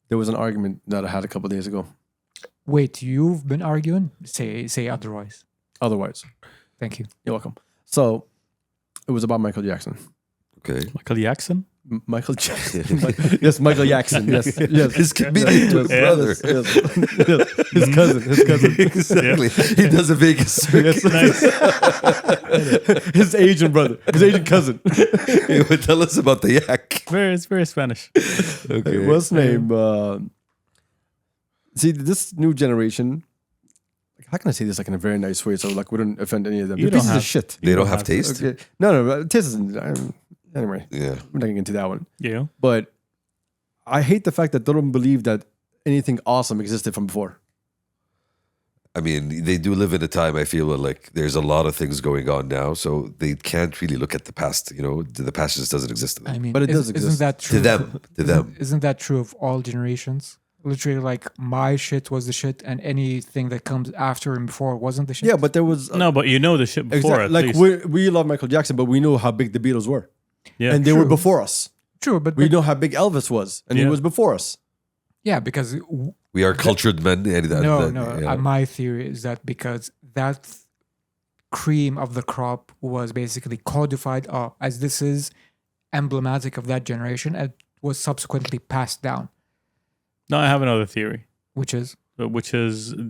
There was an argument that I had a couple of days ago. Wait, you've been arguing? Say otherwise. Otherwise, Thank you. you're welcome. So it was about Michael Jackson. Okay. Michael Jackson? Michael Jackson. Yes, Michael Jackson. Yes, yes. His comedian brother. Yes, yes. His cousin. His cousin. Exactly. He does a Vegas circuit. Nice. His Asian brother. His Asian cousin. He would tell us about the yak. It's very Spanish. Okay. What's his name? See, this new generation. How can I say this like in a very nice way so like we don't offend any of them? You They're don't pieces have- of shit. They don't have taste? Okay. No, taste isn't. Anyway, Yeah. we're not getting into that one. Yeah. But I hate the fact that they don't believe that anything awesome existed from before. I mean, they do live in a time, I feel like there's a lot of things going on now, so they can't really look at the past. The past just doesn't exist to them. I mean, But it does isn't exist. that true? To them. Isn't that true of all generations? Literally, like my shit was the shit, and anything that comes after and before wasn't the shit. Yeah, but there was No, but you know the shit before at like least. we love Michael Jackson, but we know how big the Beatles were, Yeah. and they were True. before us. True, but We know how big Elvis was, and he Yeah. was before us. yeah, because We are cultured men. my theory is that because that cream of the crop was basically codified up as this is emblematic of that generation and was subsequently passed down, No, I have another theory, which is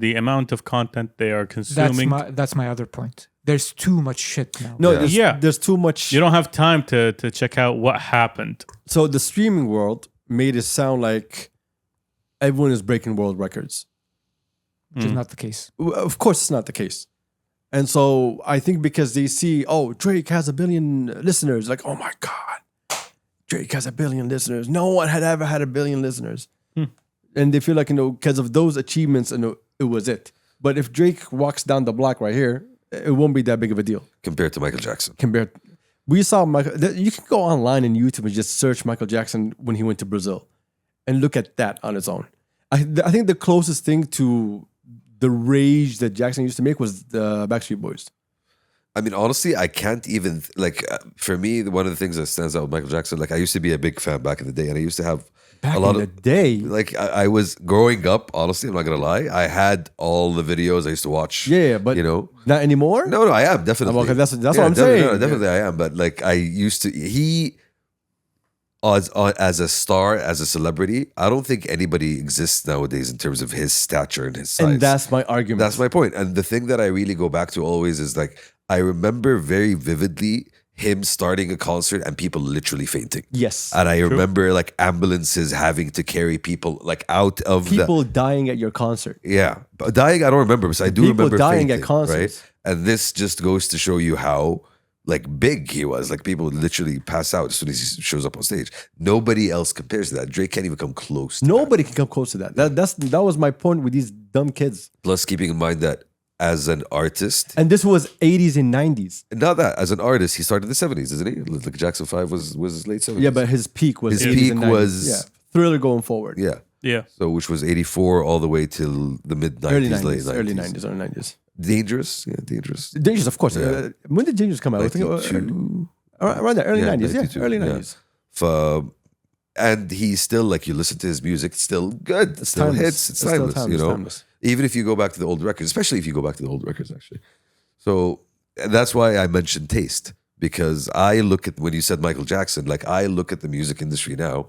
the amount of content they are consuming. that's my other point. There's too much shit now. No, Yeah. there's too much. You don't have time to check out what happened. So the streaming world made it sound like everyone is breaking world records. which is not the case. Of course, it's not the case. And so I think because they see, oh, Drake has 1 billion listeners, like, oh my God, Drake has 1 billion listeners. No one had ever had 1 billion listeners. And they feel like, because of those achievements, it was it. But if Drake walks down the block right here, it won't be that big of a deal. compared to Michael Jackson. We saw Michael, you can go online and YouTube and just search Michael Jackson when he went to Brazil and look at that on its own. I think the closest thing to the rage that Jackson used to make was the Backstreet Boys. I mean, honestly, I can't even, for me, one of the things that stands out with Michael Jackson, I used to be a big fan back in the day, and I used to have Back a lot in of the day. I was growing up, honestly, I'm not gonna lie. I had all the videos I used to watch. Yeah, but not anymore? No, I am definitely. Okay, that's what I'm saying. No, definitely I am. But I used to, as a star, as a celebrity, I don't think anybody exists nowadays in terms of his stature and his size. And that's my argument. That's my point. And the thing that I really go back to always is I remember very vividly him starting a concert and people literally fainting. Yes. And I remember ambulances having to carry people out of People dying at your concert. yeah. But dying, I don't remember, but I do People remember dying fainting, at concerts. right? And this just goes to show you how big he was. People literally pass out as soon as he shows up on stage. Nobody else compares to that. Drake can't even come close to Nobody can come close to that. That was my point with these dumb kids. Plus, keeping in mind that as an artist, And this was 80s and 90s. not that, as an artist, he started in the 70s, isn't he? Jackson 5 was late 70s. Yeah, but his peak was His 80s peak and 90s. was- Yeah. Thriller going forward. Yeah. Yeah. So, which was 84 all the way till the mid 90s, Early late 90s. 90s. Early 90s. Early 90s. Dangerous. Yeah, dangerous. Dangerous, of course. Yeah. When did Dangerous come out? I think 92. around there. Early Yeah, 90s. 92, Yeah, early yeah. 90s. And he's still you listen to his music, it's still good. It's still timeless. hits. It's It's still timeless, timeless, timeless. Even if you go back to the old records, especially if you go back to the old records, actually. So and that's why I mentioned taste, because I look at, when you said Michael Jackson, I look at the music industry now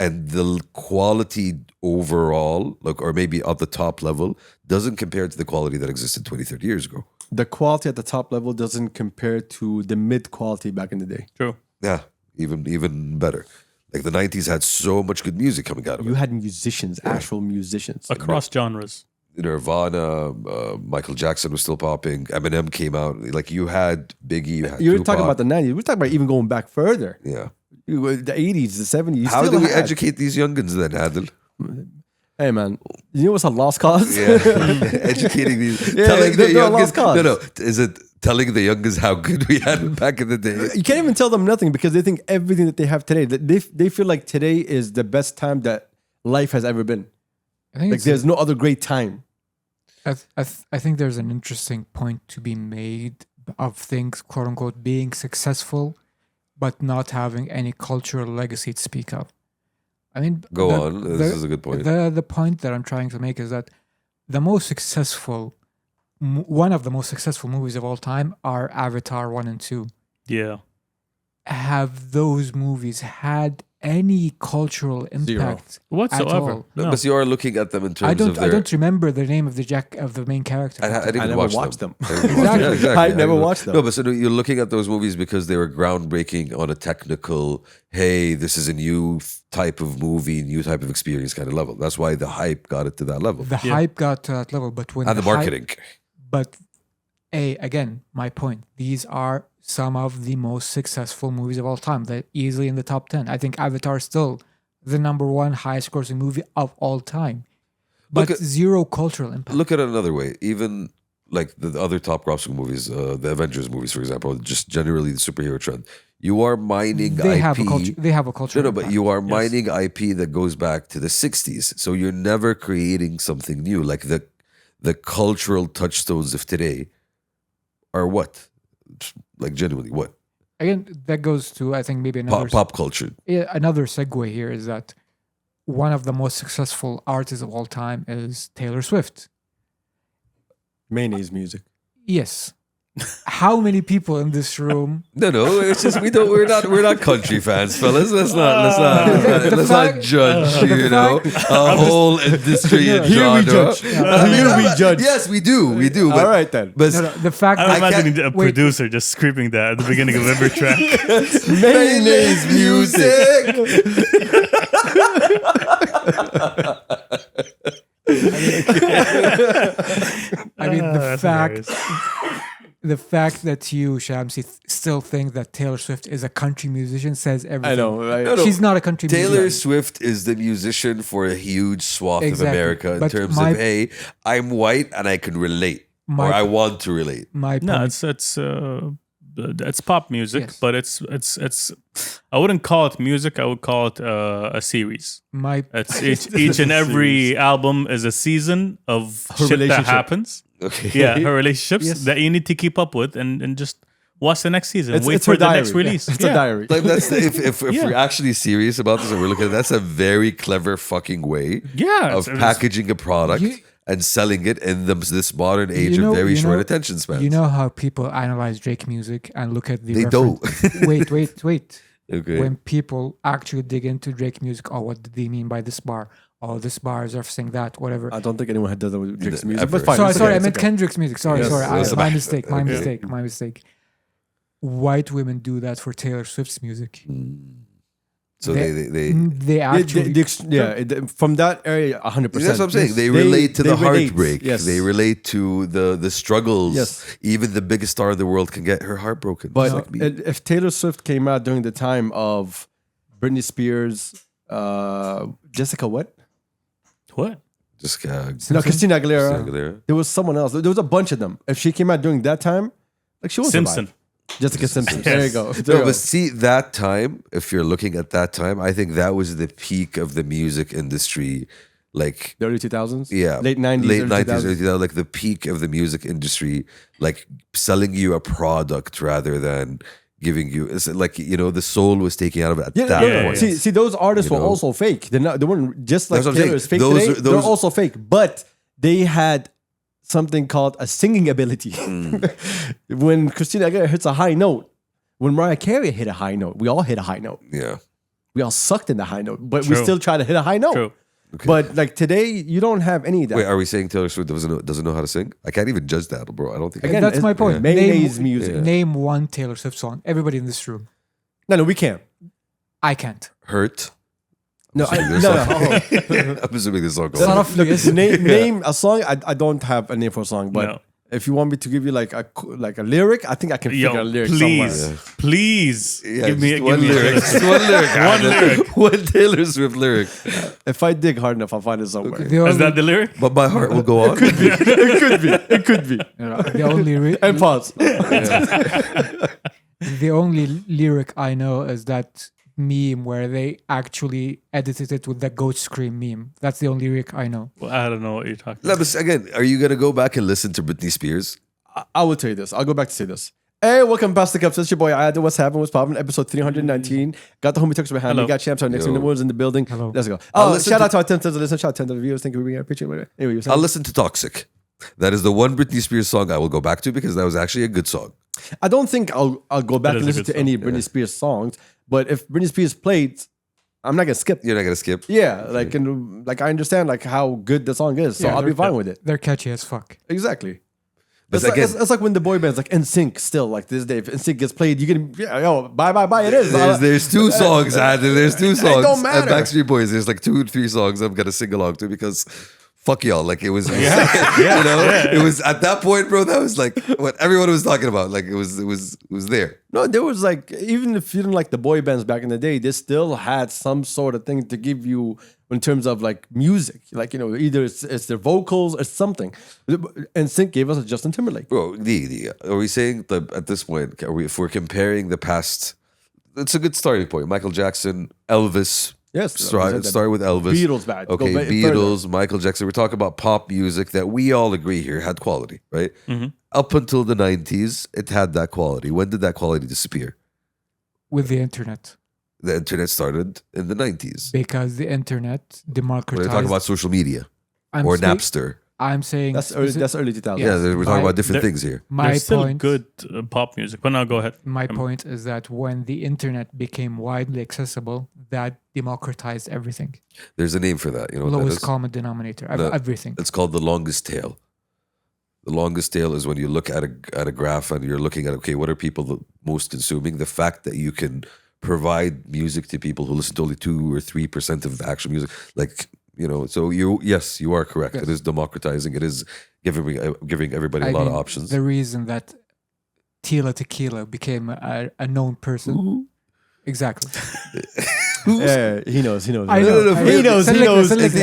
and the quality overall, or maybe at the top level, doesn't compare to the quality that existed 20, 30 years ago. The quality at the top level doesn't compare to the mid quality back in the day. True. Yeah, even better. The 90s had so much good music coming out of You it. had musicians, actual musicians. Across genres. Nirvana, Michael Jackson was still popping. Eminem came out. You had Biggie. You had You were Tupac. talking about the 90s. We're talking about even going back further. Yeah. The 80s, the 70s. You How still do we had- educate these youngins then, Adil? Hey, man. You know what's a lost cause? Yeah. Educating these. Yeah, telling the they're a lost youngins. cause. No. Is it telling the youngins how good we had back in the day? You can't even tell them nothing because they think everything that they have today, they feel like today is the best time that life has ever been. I think There's no other great time. I think there's an interesting point to be made of things, quote unquote, being successful, but not having any cultural legacy to speak of. I mean, Go on. This is a good point. The point that I'm trying to make is that the most successful, one of the most successful movies of all time are Avatar 1 and 2. Yeah. Have those movies had any cultural impact Whatsoever. at all? No, No. but you are looking at them in terms of their. I don't remember the name of the main character. I didn't I even never watch watched them. them. I didn't watch them. Yeah, exactly. I never watched them. No, but so you're looking at those movies because they were groundbreaking on a technical, hey, this is a new type of movie, new type of experience kind of level. That's why the hype got it to that level. The hype got to that level, but when And the marketing. But again, my point. These are some of the most successful movies of all time. They're easily in the top 10. I think Avatar is still the #1 highest grossing movie of all time. But zero cultural impact. Look at it another way. Even like the other top grossing movies, the Avengers movies, for example, just generally the superhero trend. You are mining They IP. have a culture. They have a culture. No, but you are mining IP that goes back to the 60s. So you're never creating something new. Like the cultural touchstones of today are what? Like genuinely what? Again, that goes to, I think, maybe another Pop culture. another segue here is that one of the most successful artists of all time is Taylor Swift. Mayonnaise music. Yes. How many people in this room? No, it's just we're not country fans, fellas. Let's not judge, a whole industry and Here we genre. judge. Here we judge. Yes, we do. But, All right then. But The fact I'm that imagining a producer just screaming that at the beginning of every track. mayonnaise music. I mean, That's hilarious. the fact that you, Shamsi, still think that Taylor Swift is a country musician says everything. I know. Right? No, no. She's not a country Taylor musician. Swift is the musician for a huge swath of Exactly. America in But terms my- of, hey, I'm white and I can relate. My- or I want to relate. My No, point. it's pop music, Yes. but it's. I wouldn't call it music. I would call it a series. My It's each and every album is a season of Her shit that relationship. happens. Okay. Yeah, her relationships Yes. that you need to keep up with and just watch the next season. It's Wait her for the diary. next release. It's Yeah. a diary. Like that's if Yeah. we're actually serious about this and we're looking at that's a very clever fucking way Yeah, of it's- packaging a product You- and selling it in this modern age You know- of very you short know- attention spans. You know how people analyze Drake music and look at the They reference- wait. okay. When people actually dig into Drake music, oh, what did they mean by this bar? Oh, this bar is referencing that, whatever. I don't think anyone had done that with Drake's The- music, ever. but fine. Sorry, it's sorry, okay, I it's meant okay. Kendrick's music. Sorry, Yes, sorry. that's My bad. mistake, my Okay. mistake, my mistake. White women do that for Taylor Swift's music. So they they actually From that area, 100%. that's what I'm saying. Yes. They relate to the relate. heartbreak. Yes. They relate to the struggles. Yes. Even the biggest star in the world can get her heart broken. But Just like me. if Taylor Swift came out during the time of Britney Spears, Jessica what? What? Just No, Christina Aguilera. Aguilera. There was someone else. There was a bunch of them. If she came out during that time, like she was Simpson. Jessica Simpson. There you go. There No, you go. but see that time. If you're looking at that time, I think that was the peak of the music industry. Like The early 2000s? yeah, Late 90s, late early 90s, 2000s. early 2000s, like the peak of the music industry, like selling you a product rather than giving you. It's like the soul was taken out of it at that yeah, point. yeah. See, those artists You were know? also fake. They weren't just like That's what I'm Taylor is fake saying. today. Those They're are- also fake, but they had something called a singing ability. When Christina Aguilera hits a high note, when Mariah Carey hit a high note, we all hit a high note. Yeah. We all sucked in the high note, but we True. still try to hit a high note. True. But like today, you don't have any of that. Wait, are we saying Taylor Swift doesn't know how to sing? I can't even judge that, bro. I don't think. Again, that's my it's- point. Mayonnaise Name- music. Name one Taylor Swift song. Everybody in this room. No, we can't. I can't. Hurt. No, I'm no. I'm assuming this song. Son of- Look, name a song. I don't have a name for a song, but No. if you want me to give you like a lyric, I think I can figure a Yo, lyric please, somewhere. please give me one lyric. a Just one lyric. One lyric. One Taylor Swift lyric. If I dig hard enough, I'll find it somewhere. The only, Is that the lyric? But my heart will go on. It could be. the only And pause. the only lyric I know is that meme where they actually edited it with the goat scream meme. That's the only lyric I know. Well, I don't know what you're talking No, about. but again, are you gonna go back and listen to Britney Spears? I will tell you this. I'll go back to say this. Hey, welcome past the cups. It's your boy Adam. What's happening? What's popping? Episode 319. Got the homie Tux behind me. Hello. Got Champs on next Yo. to the Woods in the building. Hello. Let's go. I'll Oh, listen shout to- out to our 10 listeners. Shout out to 10 viewers. Thank you for being here. Appreciate it. Anyway, you were saying? I'll listen to Toxic. That is the one Britney Spears song I will go back to because that was actually a good song. I don't think I'll go back That and is a listen to good any song. Britney Spears songs. But if Britney Spears played, I'm not gonna skip. You're not gonna skip. Yeah, like I understand like how good the song is, so Yeah, I'll be they're- fine with it. They're catchy as fuck. Exactly. But It's, again, it's like when the boy bands like NSYNC still like this day. If NSYNC gets played, you can bye. It is. there's two songs, Adam. There's two songs. don't matter. And Backstreet Boys, there's like 2 or 3 songs I'm gonna sing along to because fuck y'all. Like it was, it was at that point, bro. That was like what everyone was talking about. Like it was there. No, there was like even if you didn't like the boy bands back in the day, they still had some sort of thing to give you in terms of like music. Like either it's their vocals or something. And Sync gave us a Justin Timberlake. Bro, are we saying that at this point, if we're comparing the past, it's a good starting point. Michael Jackson, Elvis. Yes, Start with Elvis. Beatles bad. Go Okay, further. Beatles, Michael Jackson. We're talking about pop music that we all agree here had quality, right? Up until the 90s, it had that quality. When did that quality disappear? With the internet. The internet started in the 90s. Because the internet We're democratized. talking about social media I'm or saying- Napster. I'm saying That's early 2000s. Yeah, we're talking My- about different There- things here. my There's still point. good pop music. But now go ahead. My point is that when the internet became widely accessible, that democratized everything. There's a name for that. You know what that Lowest is? common denominator of The- everything. It's called the longest tail. The longest tail is when you look at a graph and you're looking at, okay, what are people the most consuming? The fact that you can provide music to people who listen to only 2 or 3% of the actual music, like, so you are correct. Yes. It is democratizing. It is giving everybody a I lot of mean, options. The reason that Tila Tequila became a known person. Exactly. Yeah, he knows. I know. He knows. Select-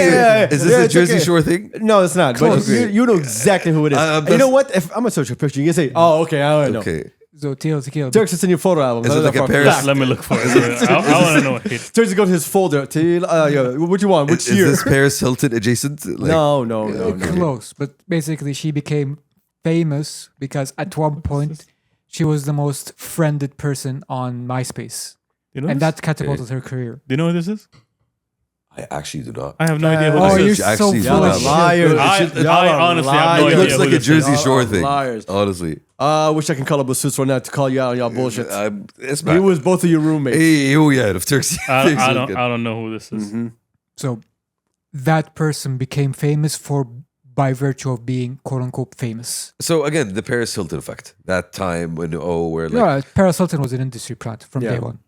Is this a it's Jersey okay. Shore thing? No, it's not. Close. But you know exactly who it is. I'm And you know what? If I'm gonna search your picture, you can say, "Oh, okay, I don't know." Okay. So Tila Tequila. Turks, it's in your photo album. Is it like a Paris- Let me look for it. I want to know it. Turks, go to his folder. What you want? Which Is year? this Paris Hilton adjacent? Like, No. Close, but basically she became famous because at one point she was the most friended person on MySpace, You know and this? that catapulted her career. Do you know what this is? I actually do not. I have no idea who Oh, this you're is. You so actually full do of not. shit. Liars. I honestly have no It idea looks who like a this is. Jersey Shore Y'all are thing. liars. Honestly. I wish I can call up a suits right now to call you out on y'all bullshit. It's He bad. was both of your roommates. Hey, oh yeah, if Turks. I don't know who this is. So that person became famous by virtue of being quote unquote famous. So again, the Paris Hilton effect. That time when where like, Yeah, Paris Hilton was an industry plant from Yeah. day one.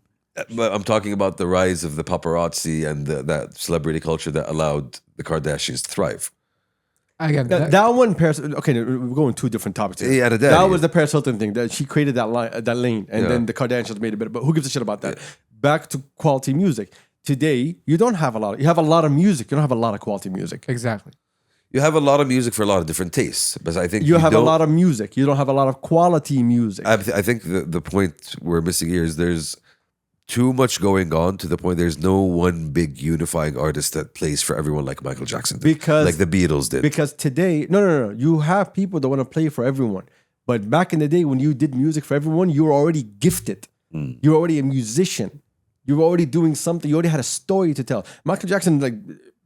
but I'm talking about the rise of the paparazzi and that celebrity culture that allowed the Kardashians to thrive. Again, That one, Paris. Okay, we're going 2 different topics here. Yeah, that was the Paris Hilton thing. That she created that lane, and Yeah. then the Kardashians made it better. But who gives a shit about that? Back to quality music. Today, you don't have a lot. You have a lot of music. You don't have a lot of quality music. exactly. You have a lot of music for a lot of different tastes, but I think You have a don't- lot of music. You don't have a lot of quality music. I think the point we're missing here is there's too much going on to the point there's no one big unifying artist that plays for everyone like Michael Jackson did, Because- like the Beatles did. Because today, no. You have people that want to play for everyone. But back in the day, when you did music for everyone, you were already gifted. You were already a musician. You were already doing something. You already had a story to tell. Michael Jackson,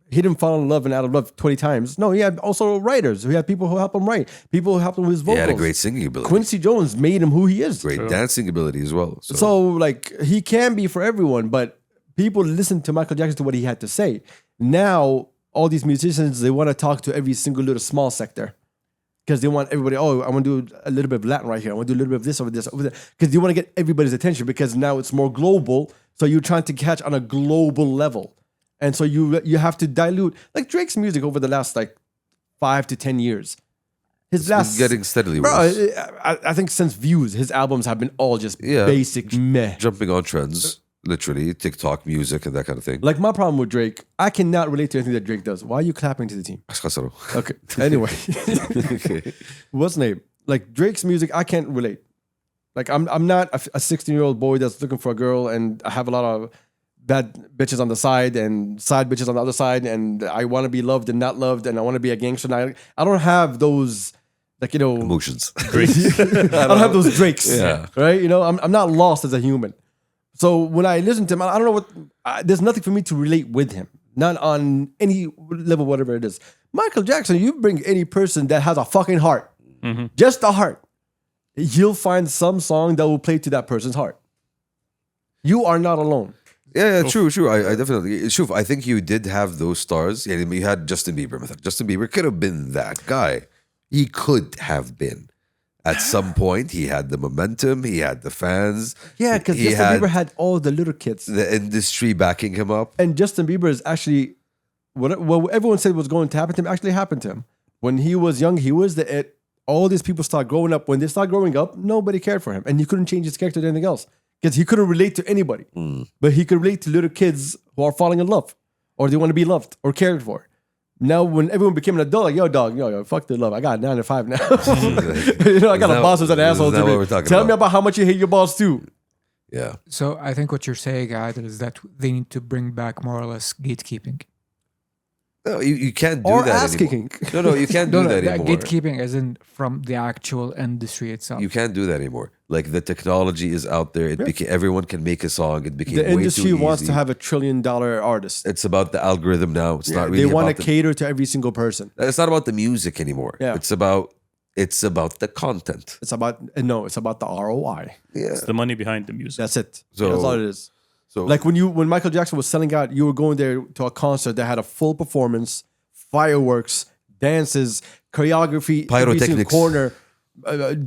he didn't fall in love and out of love 20 times. No, he had also writers. He had people who helped him write. People who helped him with his He vocals. had a great singing ability, Quincy Jones made him who he is. great dancing ability as well. So he can be for everyone, but people listen to Michael Jackson to what he had to say. Now all these musicians, they want to talk to every single little small sector because they want everybody. Oh, I want to do a little bit of Latin right here. I want to do a little bit of this over there because they want to get everybody's attention because now it's more global. So you're trying to catch on a global level, and so you have to dilute like Drake's music over the last 5 to 10 years. His it's last been getting steadily Bro, worse. I think since Views, his albums have been all just Yeah. basic meh. Jumping on trends, literally TikTok music and that kind of thing. Like my problem with Drake, I cannot relate to anything that Drake does. Why are you clapping to the team? Okay. Anyway, Okay. what's the name? Like Drake's music, I can't relate. Like I'm not a 16-year-old boy that's looking for a girl, and I have a lot of bad bitches on the side and side bitches on the other side, and I want to be loved and not loved, and I want to be a gangster. I don't have those Like, you know, Emotions. I don't have those Drakes. Yeah. Right? You know, I'm not lost as a human. So when I listen to him, I don't know there's nothing for me to relate with him. Not on any level, whatever it is. Michael Jackson, you bring any person that has a fucking heart, just a heart, you'll find some song that will play to that person's heart. You are not alone. Yeah, true. I definitely. True. I think you did have those stars. Yeah, you had Justin Bieber. Justin Bieber could have been that guy. He could have been. At some point, he had the momentum. He had the fans. Yeah, because Justin Bieber had all the little kids. The industry backing him up. And Justin Bieber is actually, what everyone said was going to happen to him actually happened to him. When he was young, he was the it. All these people start growing up. When they start growing up, nobody cared for him. And he couldn't change his character to anything else. Because he couldn't relate to anybody. But he could relate to little kids who are falling in love. Or they want to be loved or cared for. Now, when everyone became an adult, like, yo, dog, yo, fuck the love. I got 9 to 5 now. You know, I got a boss who's an asshole to me. Tell me about how much you hate your boss, too. Yeah. So I think what you're saying, Adil, is that they need to bring back more or less gatekeeping. No, you can't do Or that ass anymore. kicking. No, you can't do that anymore. Gatekeeping as in from the actual industry itself. You can't do that anymore. Like the technology is out there. Everyone can make a song. It became The way industry too wants easy. to have $1 trillion artist. It's about the algorithm now. It's not really. They want about to cater to every single person. It's not about the music anymore. Yeah. It's about the content. It's about the ROI. Yeah. It's the money behind the music. That's it. So- That's all it is. So Like when Michael Jackson was selling out, you were going there to a concert that had a full performance, fireworks, dances, choreography, every single Pyrotechnics. corner,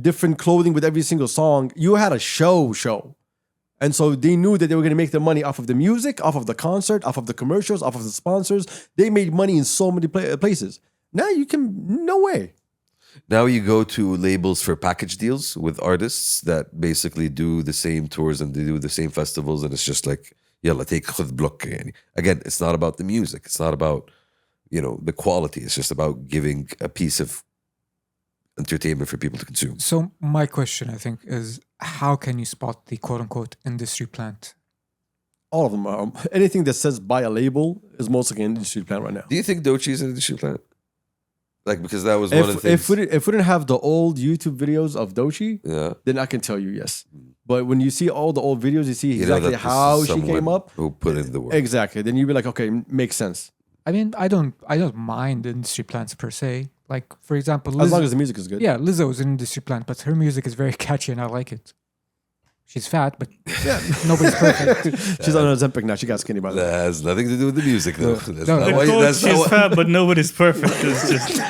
different clothing with every single song. You had a show. And so they knew that they were going to make their money off of the music, off of the concert, off of the commercials, off of the sponsors. They made money in so many places. Now no way. now you go to labels for package deals with artists that basically do the same tours and they do the same festivals, and it's just like, yalla, take khud block. Yani. Again, it's not about the music. It's not about, the quality. It's just about giving a piece of entertainment for people to consume. So my question, I think, is how can you spot the quote-unquote industry plant? All of them are. Anything that says buy a label is mostly an industry plan right now. Do you think Doechii is an industry plant? Like, because that was one of the things. If we didn't have the old YouTube videos of Doechii, Yeah. then I can tell you yes. But when you see all the old videos, you see You know exactly that this how is she came someone up. who put in the work. Exactly. Then you'd be like, okay, makes sense. I mean, I don't mind industry plants per se. Like, for example, As long as the music is good. yeah, Lizzo is an industry plant, but her music is very catchy and I like it. She's fat, but nobody's perfect. She's on Ozempic now. She got skinny by the way. That has nothing to do with the music, though. That's No, not no. why- Quote, that's not she's why- fat, but nobody's perfect. It's just.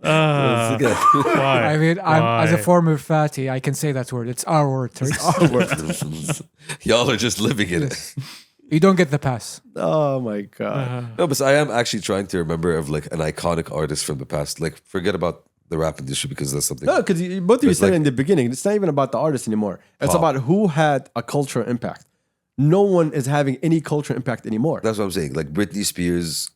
Why? I mean, as a Why? former fatty, I can say that word. It's our word. Turks. Y'all are just living in it. You don't get the pass. Oh my God. No, but I am actually trying to remember of like an iconic artist from the past. Like, forget about the rap industry because that's something. No, because both of you It's said like- in the beginning, it's not even about the artist anymore. It's Pop. about who had a cultural impact. No one is having any cultural impact anymore. That's what I'm saying. Like Britney Spears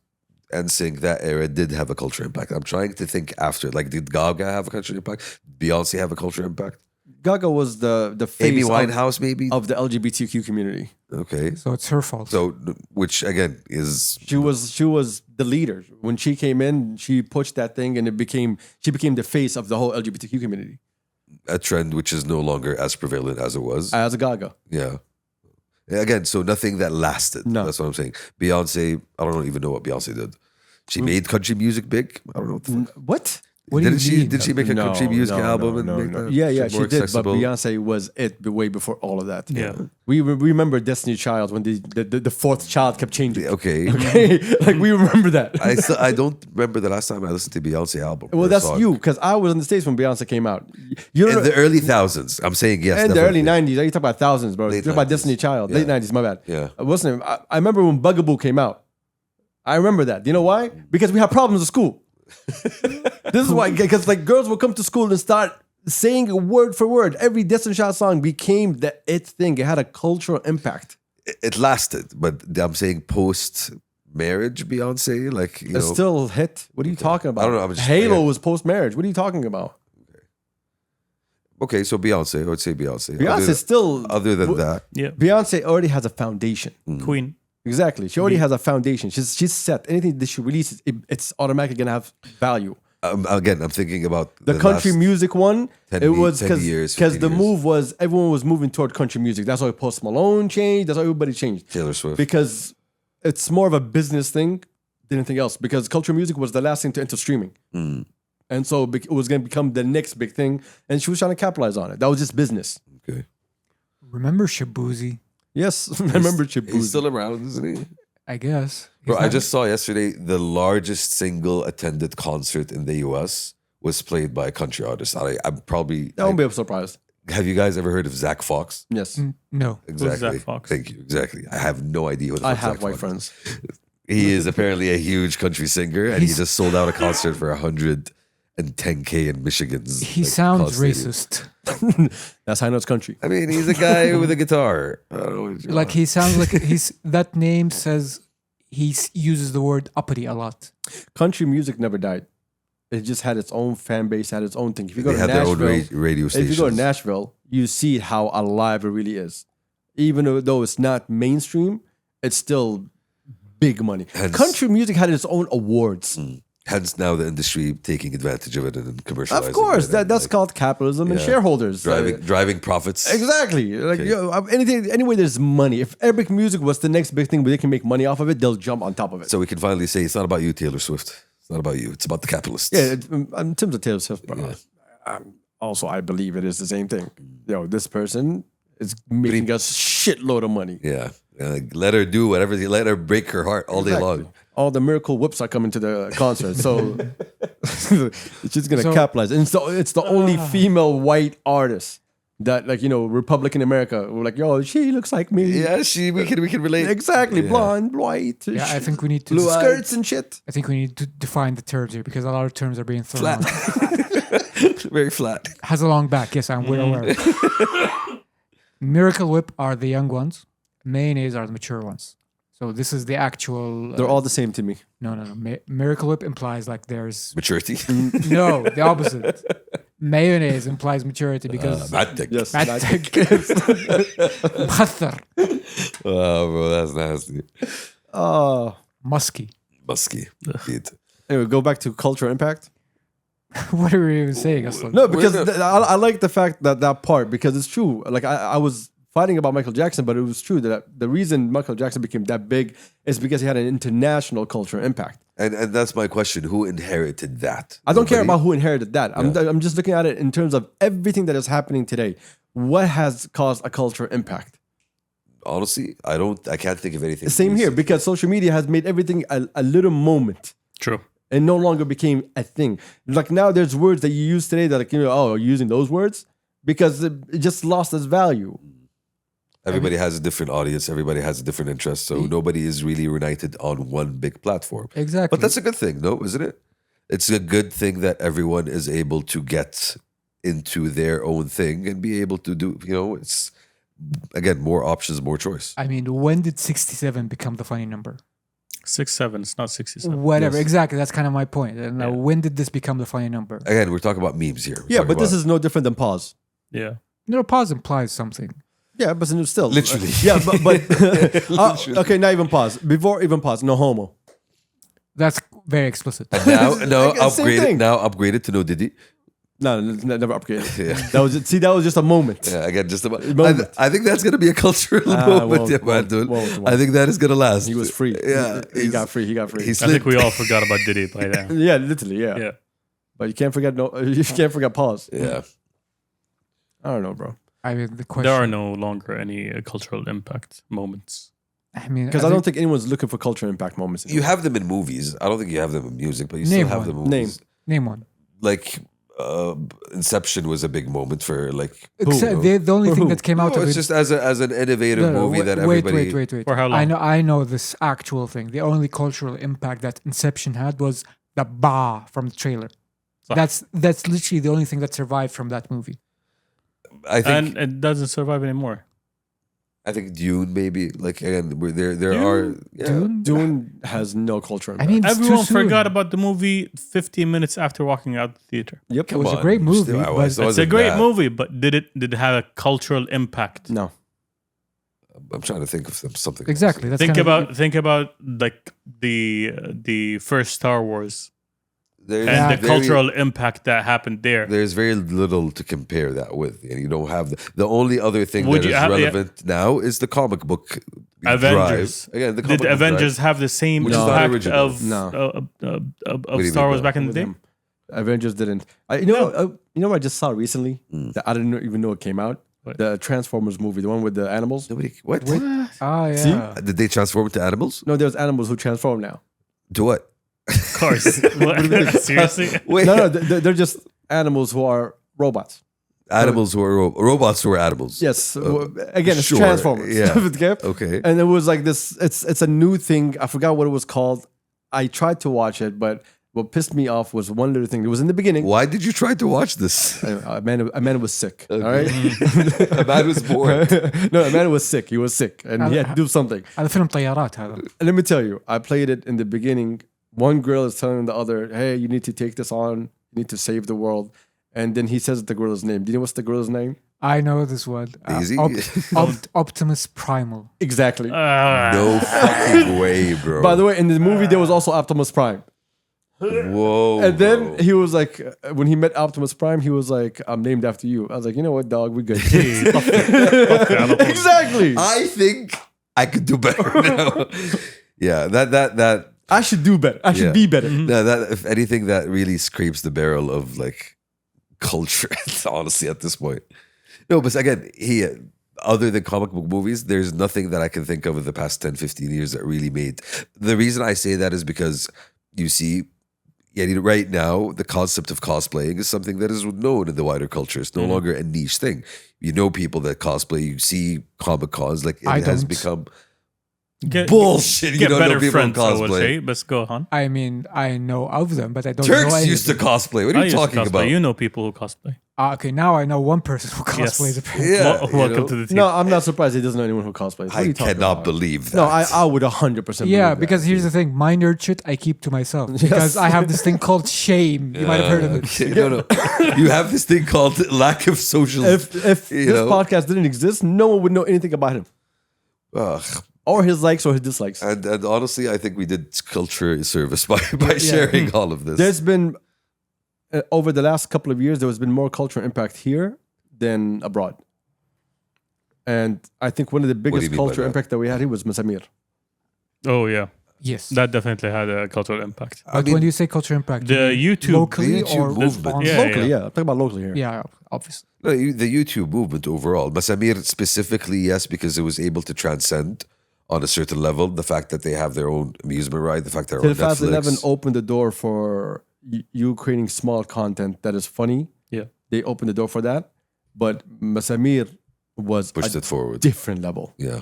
and NSYNC, that era did have a cultural impact. I'm trying to think after. Like, did Gaga have a cultural impact? Beyonce have a cultural impact? Gaga was the Amy face Winehouse, maybe? of the LGBTQ community. Okay. So it's her fault. So, which again is She was the leader. When she came in, she pushed that thing and she became the face of the whole LGBTQ community. a trend which is no longer as prevalent as it was. As a Gaga. Yeah. Again, so nothing that lasted. No. That's what I'm saying. Beyonce, I don't even know what Beyonce did. She made country music big. I don't know what the fuck. What? What do you Didn't she? mean? Did she make a country music album and make that Yeah, shit she more did. accessible? But Beyonce was it way before all of that. Yeah. We remember Destiny Child when the fourth child kept changing. Okay. Okay, like we remember that. I don't remember the last time I listened to Beyonce album. Well, or that's song. you, because I was in the States when Beyonce came out. You In know, the early thousands. I'm saying yes. and the early definitely. 90s. You talk about thousands, bro. You Late talk about 90s. Destiny Child. Yeah. Late 90s, my bad. Yeah. Wasn't it? I remember when Bugaboo came out. I remember that. Do you know why? Because we had problems at school. This is why, because like girls would come to school and start saying word for word. Every Destiny Child song became the it thing. It had a cultural impact. It lasted, but I'm saying post marriage Beyonce, like you It's know, still a hit. What are you talking about? I don't know, I'm just- Halo yeah. was post marriage. What are you talking about? okay. So Beyonce, I would say Beyonce. Beyonce still. Other than that, Yeah. Beyonce already has a foundation. Queen. Exactly. She already has a foundation. She's set. Anything that she releases, it's automatically gonna have value. Again, I'm thinking about The country last music one, 10 it was 10 years, because 15 the years. move was everyone was moving toward country music. That's why Post Malone changed. That's why everybody changed. Taylor Swift. Because it's more of a business thing than anything else. Because cultural music was the last thing to enter streaming. And so it was going to become the next big thing. And she was trying to capitalize on it. That was just business. Okay. Remember Shabuzi? Yes, I remember He's Chibuzi. still around, isn't he? I guess. Bro, He's I not- just saw yesterday the largest single attended concert in the US was played by a country artist. I'm probably. I won't be surprised. Have you guys ever heard of Zach Fox? Yes. No. Exactly. Zach Fox? Thank you. Exactly. I have no idea what the I fuck have Zach white Fox is. friends. He is apparently a huge country singer, and he He's- just sold out a concert for 110K in Michigan's. He like, sounds Col Stadium. racist. That's how I know it's country. I mean, he's a guy with a guitar. I don't know what you Like want. he sounds like that name says uses the word uppity a lot. Country music never died. It just had its own fan base, had its own thing. If you go They to had their own Nashville, radio if stations. you go to Nashville, you see how alive it really is. Even though it's not mainstream, it's still big money. Hence- Country music had its own awards. Hence, now the industry taking advantage of it and commercializing. Of course, it that's and, like, called capitalism and yeah. shareholders. driving profits. Exactly. Like Okay. anything, anyway, there's money. If Arabic music was the next big thing where they can make money off of it, they'll jump on top of it. So we can finally say it's not about you, Taylor Swift. It's not about you. It's about the capitalists. Yeah, in terms of Taylor Swift, bro, also I believe it is the same thing. Yo, this person is making us shitload of money. Yeah. Like, let her do whatever. Let her break her heart all day Exactly. long. All the miracle whips are coming to the concert, so she's gonna So- capitalize. And so it's the only female white artist that, like, Republican America, were like, yo, she looks like me. Yeah, we can relate. Exactly, Yeah. blonde, white, Yeah, I think we need to. Blue eyes. skirts and shit. I think we need to define the terms here because a lot of terms are being thrown Flat. out. Very flat. Has a long back. Yes, I'm well aware. Miracle Whip are the young ones. Mayonnaise are the mature ones. So this is the actual. They're all the same to me. No. Miracle Whip implies like there's Maturity. no the opposite. Mayonnaise implies maturity because Bad thing. Yes, Bad that's- مخثر, Oh, bro, that's nasty. Oh. musky. Musky. Indeed. Anyway, go back to cultural impact. What are we even saying? Aslan? No, because Well, I like the fact that part, because it's true. Like I was fighting about Michael Jackson, but it was true that the reason Michael Jackson became that big is because he had an international cultural impact. And that's my question. Who inherited that? I don't care Nobody? about who inherited that. I'm just looking at it in terms of everything that is happening today. What has caused a cultural impact? Honestly, I can't think of anything. Same here, because social media has made everything a little moment. True. And no longer became a thing. Like now there's words that you use today that, like, you're using those words because it just lost its value. Everybody has a different audience. Everybody has a different interest. So nobody is really united on one big platform. Exactly. But that's a good thing, no? Isn't it? It's a good thing that everyone is able to get into their own thing and be able to do, it's, again, more options, more choice. I mean, when did 67 become the funny number? 6'7", it's not 67. Whatever. Yes. Exactly. That's kind of my point. And when did this become the funny number? Again, we're talking about memes here. Yeah, but this is no different than pause. Yeah. Pause implies something. Yeah, but still. Literally. Yeah, but okay, not even pause. Before even pause, no homo. That's very explicit. now Same thing. upgraded to no Diddy. No, never upgraded. Yeah. That was just a moment. Yeah, again, just about. Moment. I think that's gonna be a cultural moment, won't, yeah, won't, man, dude. won't. I think that is gonna last. He was free. Yeah, he got free. He got free. He I slipped. think we all forgot about Diddy by now. Yeah, literally, yeah. Yeah. But you can't forget you can't forget pause. Yeah, I don't know, bro. I mean, the question. There are no longer any cultural impact moments. I mean, Because I don't think anyone's looking for cultural impact moments. you have them in movies. I don't think you have them in music, but you Name still have one. them in movies. Name one. Like Inception was a big moment for like. Except the only thing that came out No, of it's it. just as an innovative movie that everybody. Wait. For how long? I know this actual thing. The only cultural impact that Inception had was the ba from the trailer. صح. That's literally the only thing that survived from that movie. I think And it doesn't survive anymore. Dune maybe like again there are yeah. Dune? Dune has no cultural I impact. mean, it's Everyone too soon. forgot about the movie 15 minutes after walking out the theater. Yep. It was Come a great on, movie, still, but it It's a wasn't great bad. movie, but did it have a cultural impact? No. I'm trying to think of something. exactly. That's Think kind of- about like the first Star Wars. There's and the very- cultural impact that happened there. There's very little to compare that with. And you don't have the only other thing Would that you is have- relevant now is the comic book Avengers. drive. Again, the comic Did book Avengers drive. have the same Which is not impact original. of No. do you Star mean Wars no? back in the with day? him. Avengers didn't. You know what I just saw recently that I didn't even know it came out. What? The Transformers movie, the one with the animals. Nobody. What? Oh yeah. See? Did they transform into animals? No, there's animals who transform now. To what? Of course. What? Seriously? Wait. No, they're just animals who are robots. Animals who are robots who are animals. Yes. Again, it's sure, Transformers. yeah. Okay? Okay. And it was like this. It's a new thing. I forgot what it was called. I tried to watch it, but what pissed me off was one little thing. It was in the beginning. Why did you try to watch this? A man was sick. All right. A man was bored. No, a man was sick. He was sick, and he had to do something. هذا فيلم طيارات هذا. And let me tell you, I played it in the beginning. One girl is telling the other, "Hey, you need to take this on. You need to save the world." And then he says the girl's name. Do you know what's the girl's name? I know this one. Easy. Optimus Primal. Exactly. No fucking way, bro. By the way, in the movie there was also Optimus Prime. Whoa. And then bro. he was like, when he met Optimus Prime, he was like, "I'm named after you." I was like, "You know what, dog? We're good." Exactly. I think I could do better now. Yeah, that I should do better. I should Yeah. be better. no, that if anything, that really scrapes the barrel of like culture. Honestly, at this point, no. But again, other than comic book movies, there's nothing that I can think of in the past 10, 15 years that really made. The reason I say that is because you see, right now, the concept of cosplaying is something that is known in the wider culture. It's no longer a niche thing. You know people that cosplay. You see Comic Cons, like it I has don't. become Get, bullshit. You Get don't know better people friends, I will cosplay. say. But go on. I mean, I know of them, but I don't know Turks any used to of them. cosplay. What are I you used to talking cosplay. about? You know people who cosplay. Okay, now I know one person who cosplays. Apparently. Yeah, you Welcome know? to the team. No, I'm not surprised he doesn't know anyone who cosplays. What are I you talking cannot about? believe that. No, I would 100%. Yeah, believe because that. here's the thing: my nerd shit I keep to myself because I have this thing called shame. You might have heard of it. Okay, no. You have this thing called lack of social. if you this know? podcast didn't exist, no one would know anything about him Ugh. or his likes or his dislikes. And honestly, I think we did culture a service by sharing all of this. There's been over the last couple of years, there has been more cultural impact here than abroad. And I think one of the do you biggest mean by cultural that? impact that we had here was Masamir. Oh yeah, Yes. that definitely had a cultural impact. But when you say culture impact, The you mean YouTube- locally the YouTube or movement. on- Yeah, Locally, yeah. I'm talking about locally here. yeah, obviously. No, the YouTube movement overall. Masamir specifically, yes, because it was able to transcend on a certain level. The fact that they have their own amusement ride, the fact that they're on Telfaz 11 Netflix. opened the door for you creating small content that is funny. Yeah. They opened the door for that. But Masamir was Pushed a it forward. different level. Yeah.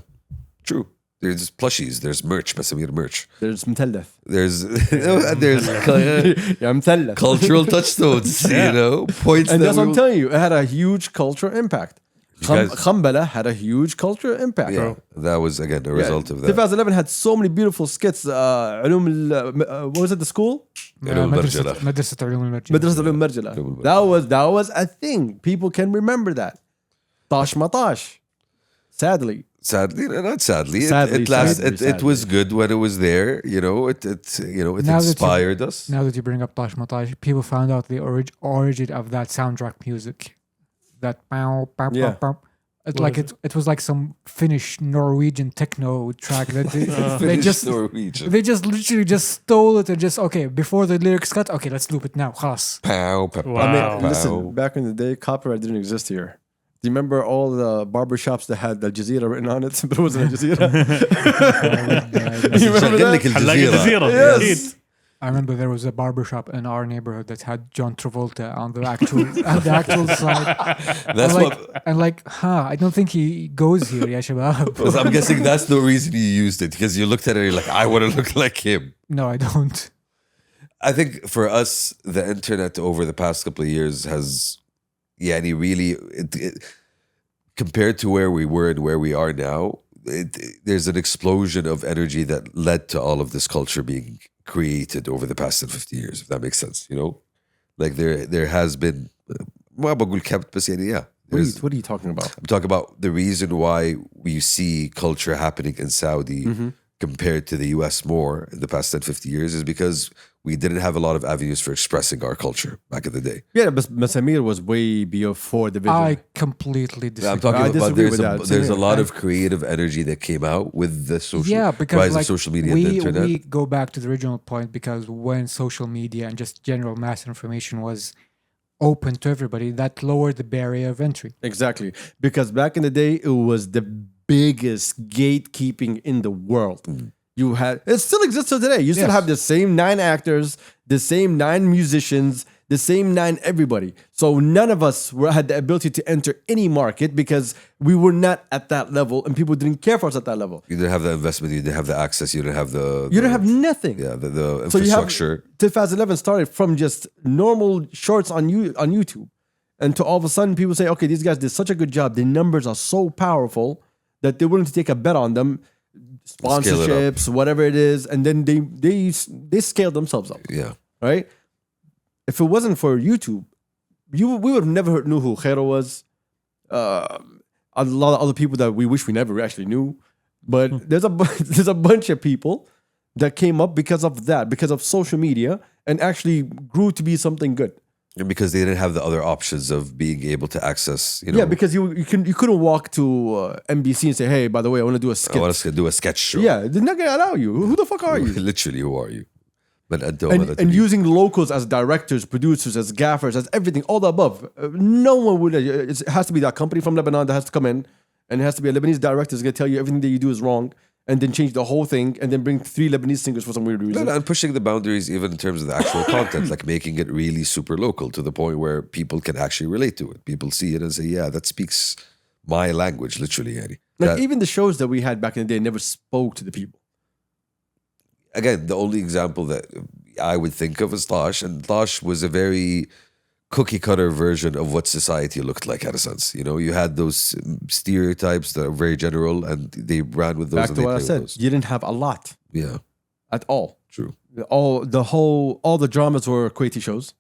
True. There's plushies. There's merch. Masamir merch. There's Mtellef. There's Yeah, Mtellef. cultural touchstones. Yeah. You know, points. And that that's what I'm we- telling you. It had a huge cultural impact. guys- Khambala had a huge cultural impact. Yeah, that was again a result of that. 2011 had so many beautiful skits. What was it? The school? المرجلة. مدرسة علوم المرجلة. Madrasat al-Marjala. That was a thing. People can remember that. Tash Matash. Sadly. Sadly, not sadly. Sadly, It was good when it was there. You know, it Now that you- inspired us. Now that you bring up Tash Matash, people found out the origin of that soundtrack music. That pow, pow, Yeah. pow, pow. It was like some Finnish Norwegian techno track that they just Norwegian. they just literally just stole it and just okay before the lyrics cut, okay, let's loop it now. خلاص. Pow, pow, Wow. I mean, pow. listen, back in the day, copyright didn't exist here. Do you remember all the barbershops that had Al Jazeera written on it? But it wasn't Al Jazeera. You remember شغل لك that? حلاق الجزيرة. الجزيرة. Yes. I remember there was a barbershop in our neighborhood that had John Travolta on the actual side. That's And like, I don't think he goes here, ya shabab. what. I'm guessing that's the reason you used it because you looked at it and you're like, I want to look like him. No, I don't. I think for us, the internet over the past couple of years has, really, compared to where we were and where we are now, there's an explosion of energy that led to all of this culture being created over the past 50 years, if that makes sense, you know? Like there has been, ما بقول كبت بس يعني, yeah. What are you talking about? I'm talking about the reason why we see culture happening in Saudi compared to the US more in the past 10, 50 years is because we didn't have a lot of avenues for expressing our culture back in the day. Yeah, but Samir was way before the video. I completely disagree. I'm talking I about disagree with that. there's a Same lot here. of creative energy that came out with the social Yeah, because rise like of social media and the internet. we go back to the original point, because when social media and just general mass information was open to everybody, that lowered the barrier of entry. Exactly. Because back in the day, it was the biggest gatekeeping in the world. You had, it still exists till today. You still Yes. have the same 9 actors, the same 9 musicians, the same 9 everybody. So none of us had the ability to enter any market because we were not at that level and people didn't care for us at that level. You didn't have the investment, you didn't have the access, you didn't have the You didn't have nothing. the So you have infrastructure. 2011 started from just normal shorts on YouTube, and to all of a sudden people say, okay, these guys did such a good job. The numbers are so powerful that they're willing to take a bet on them, sponsorships, whatever it is, and then they scale themselves up, Yeah. right? If it wasn't for YouTube, we would have never knew who Khero was. A lot of other people that we wish we never actually knew, but there's a bunch of people that came up because of that, because of social media, and actually grew to be something good. And because they didn't have the other options of being able to access, Yeah, because you couldn't walk to NBC and say, hey, by the way, I want to do a I skit. want to do a sketch show. Yeah, they're not gonna allow you. Who the fuck are you? Literally, who are you? But And using locals as directors, producers, as gaffers, as everything, all the above. No one would. It has to be that company from Lebanon that has to come in, and it has to be a Lebanese director who's going to tell you everything that you do is wrong, and then change the whole thing, and then bring 3 Lebanese singers for some weird reason. and pushing the boundaries even in terms of the actual content, like making it really super local to the point where people can actually relate to it. People see it and say, yeah, that speaks my language, literally. Yani. Like even the shows that we had back in the day never spoke to the people. Again, the only example that I would think of is Tosh, and Tosh was a very cookie cutter version of what society looked like, in a sense. You know, you had those stereotypes that are very general, and they ran with those. Back and to they what I played with said, those. you didn't have a lot Yeah, at all. true. All the dramas were Kuwaiti shows.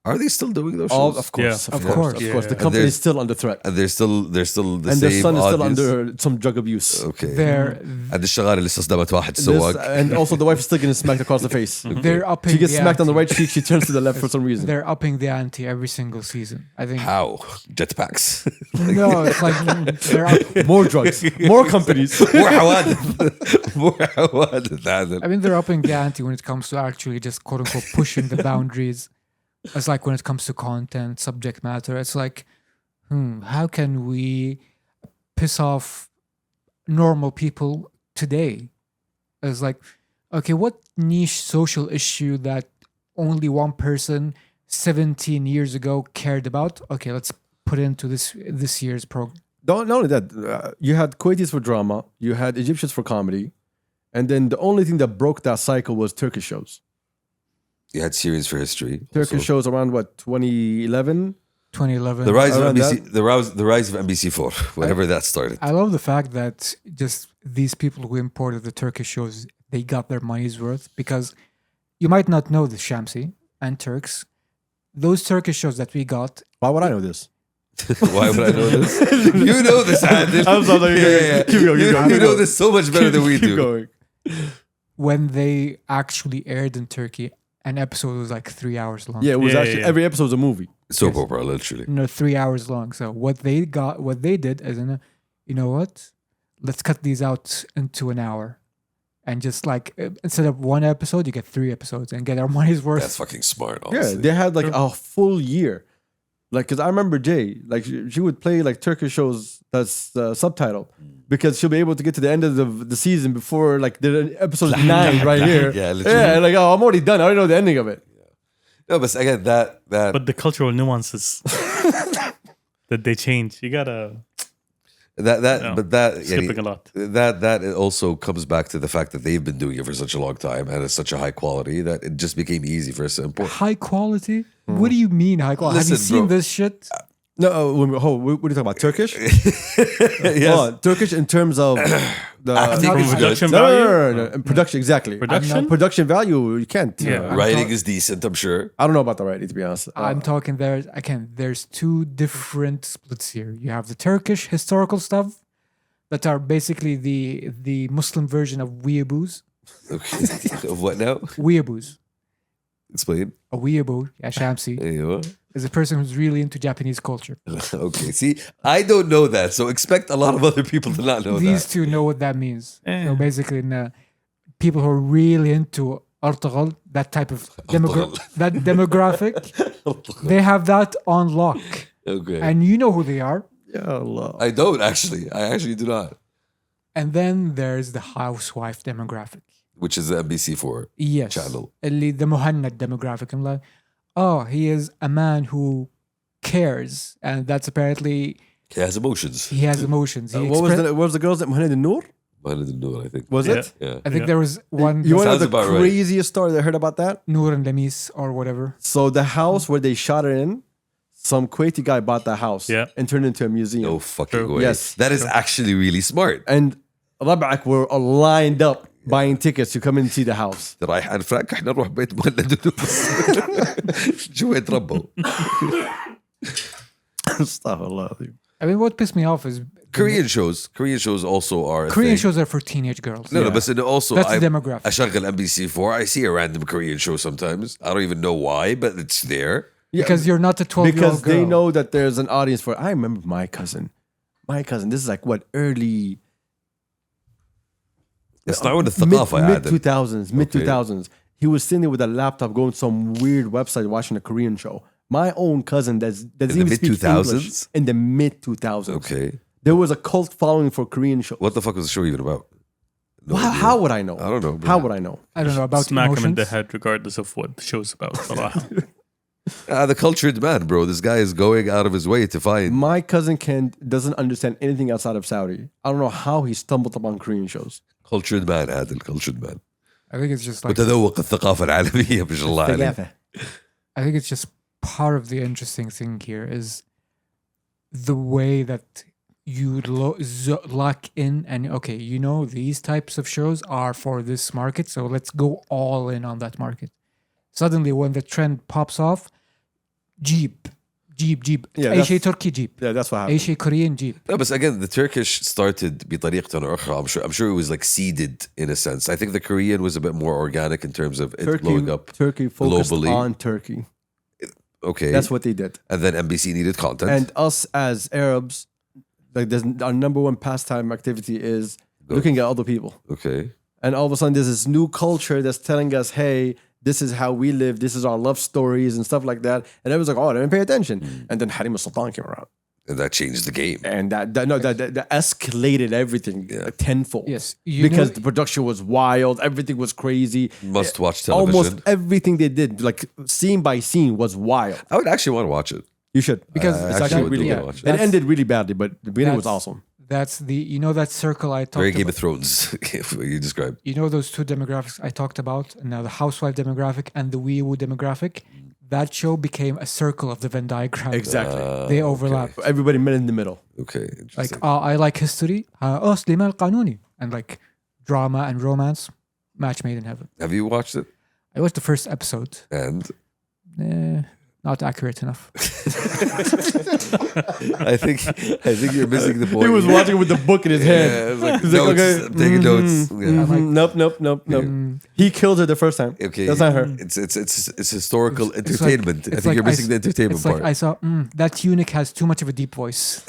Are they still doing those All, shows? of course, Yeah. of Of course, course. of course. The Yeah. company is there's- still under threat, And they're still the and same their son is still audience. under some drug abuse. Okay. They're And الشغالة اللي استخدمت واحد This- سواق. and also the wife is still getting smacked across the face. they're upping. She gets the smacked on the ante. right cheek. She turns to the left for some reason. They're upping the ante every single season. I think. How? Jetpacks. No, it's like they're up, More drugs, more companies. more حوادث. more حوادث هذا. I mean, they're upping the ante when it comes to actually just quote unquote pushing the boundaries. It's like when it comes to content, subject matter, it's like, how can we piss off normal people today? It's like, okay, what niche social issue that only one person 17 years ago cared about? Okay, let's put it into this year's program. Not only that, you had Kuwaitis for drama, you had Egyptians for comedy, and then the only thing that broke that cycle was Turkish shows. You had series for history. Turkish also. shows around what, 2011? 2011. The rise of Around NBC, the rise of NBC4, whenever that started. I love the fact that just these people who imported the Turkish shows, they got their money's worth, because you might not know this, Shamsi and Turks. Those Turkish shows that we got, Why would I know this? Why would I know this? You know this, Adil. I'm sorry. Keep going, keep going, You keep know going. this so much better than we Keep do. going. when they actually aired in Turkey, an episode was like 3 hours long. Yeah, it was Yeah, actually yeah. every episode was a movie. Soap opera, literally. No, 3 hours long. So what they did is, you know what? Let's cut these out into an hour. And just like, instead of one episode, you get 3 episodes and get our money's worth. That's fucking smart, Yeah, honestly. they had like a full year. Like, because I remember Jay, like she would play like Turkish shows that's subtitled because she'll be able to get to the end of the season before like the episode 9 right here. Yeah, literally. Yeah, like, oh, I'm already done. I already know the ending of it. No, but again, that But the cultural nuances that they change, you gotta but that skipping a lot. that it also comes back to the fact that they've been doing it for such a long time and it's such a high quality that it just became easy for us to import. High quality? What do you mean high quality? Have you Listen, seen bro. this shit? No, what are you talking about? Turkish? Yes. Oh, Turkish in terms of the Acting From is good. production No, value. no. Production, exactly. Production? Production value, you can't. Yeah. Writing is decent, I'm sure. I don't know about the writing, to be honest. I'm talking there's 2 different splits here. You have the Turkish historical stuff that are basically the Muslim version of weeaboos. Okay. Of what now? Weeaboos. Explain. A weeaboo, ya Shamsi, أيوة. is a person who's really into Japanese culture. Okay, see, I don't know that, so expect a lot of other people to not know These that. two know what that means. Eh. So basically, people who are really into Artagal, that type of demographic, they have that on lock. Okay. And you know who they are. Ya Allah. I don't actually. I actually do not. And then there's the housewife demographic. Which is the NBC4 Yes. channel. The Muhannad demographic. I'm like, oh, he is a man who cares. And that's apparently, He has emotions. he has emotions. He What was the girl's name? Mohamed Noor? Mohamed Noor, I think. Was Yeah. it? Yeah. I think Yeah. there was one, You want to know Sounds the about right. craziest story that I heard about that? Noor and Lamis or whatever. So the house where they shot it in, some Kuwaiti guy bought the house Yeah. and turned it into a museum. No fucking True. way. Yes. That is actually really smart. And Rabak were lined up buying tickets to come and see the house. رايح عن فرانك احنا نروح بيت مهند نور. شو يتربوا. Astaghfirullah. I mean, what pissed me off is Korean shows also are a Korean thing. shows are for teenage girls. No, but also That's the I demographic. أشغل NBC4. I see a random Korean show sometimes. I don't even know why, but it's there. Because you're not a 12-year-old Because girl. they know that there's an audience for. I remember my cousin. This is like what early يصنعون الثقافة يا mid عادل. 2000s, mid 2000s. He was sitting there with a laptop going to some weird website watching a Korean show. My own cousin doesn't the even speak mid-2000s? English in the mid 2000s. Okay. There was a cult following for Korean shows. What the fuck was the show even about? No idea. How would I know? I don't know, bro. How would I know? I don't know about Smack him in emotions. the head regardless of what the show's about. صراحة. The cultured man, bro. This guy is going out of his way to find. My cousin doesn't understand anything outside of Saudi. I don't know how he stumbled upon Korean shows. Cultured man, عادل. Cultured man. I think it's just like وتذوق الثقافة العالمية ما شاء الله عليه. I think it's just part of the interesting thing here is the way that you lock in and okay, you know these types of shows are for this market, so let's go all in on that market. Suddenly, when the trend pops off, Jeep. Yeah, أي شيء Turkey Jeep. Yeah, that's what أي happened. شيء Korean Jeep. No, but again, the Turkish started بطريقة أو أخرى. I'm sure it was like seeded in a sense. I think the Korean was a bit more organic in terms of it blowing up. Turkey focused globally. on Turkey. Okay. That's what they did. And then NBC needed content. And us as Arabs, like our number one pastime activity is looking at other people. Okay. And all of a sudden, there's this new culture that's telling us, hey, this is how we live. This is our love stories and stuff like that. And everyone's like, oh, I didn't pay attention. And then Harim al-Sultan came around. And that changed the game. And that escalated everything like tenfold. Yes, you because know- the production was wild. Everything was crazy. Must watch television. Almost everything they did, like scene by scene, was wild. I would actually want to watch it. You should. Because I it's actually actually would really do good. watch it. It ended really badly, but the beginning was That's- awesome. That's that circle I talked Very about. Game of Thrones. What you described. You know those two demographics I talked about? Now the housewife demographic and the weeaboo demographic. That show became a circle of the Venn diagram. Exactly. They overlap. Everybody met in the middle. Okay. Like Interesting. I like history. سليمان القانوني. And like drama and romance. Match made in heaven. Have you watched it? I watched the first episode. And Not accurate enough. I think you're missing the point. He was watching it with the book in his hand. Yeah, it was like He's like, notes, okay, I'm taking notes. Yeah. Nope. He killed her the first time. Okay, That's not her. It's historical It's like- entertainment. I it's think like you're missing the entertainment It's like part. I saw that eunuch has too much of a deep voice.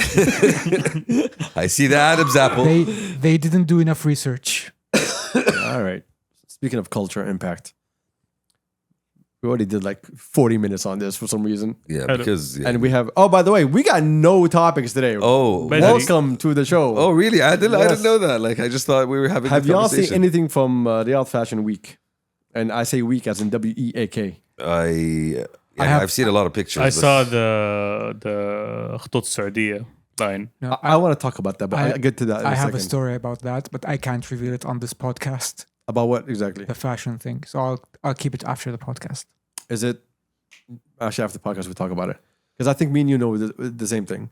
I see the Adam's apple. They didn't do enough research. All right. Speaking of culture impact, we already did like 40 minutes on this for some reason. Yeah, because And we have, by the way, we got no topics today. oh, But- Welcome to the show. oh, really? I didn't Yes. know that. Like, I just thought we were having. Have a y'all seen conversation. anything from Riyadh Fashion Week? And I say week as in WEAK. I've seen a lot of pictures. I but- saw the خطوط السعودية line. No, I want to talk about that, but I'll get to that in I a have second. a story about that, but I can't reveal it on this podcast. About what exactly? The fashion thing. So I'll keep it after the podcast. Is it? Actually, after the podcast, we'll talk about it. Because I think me and you know the same thing.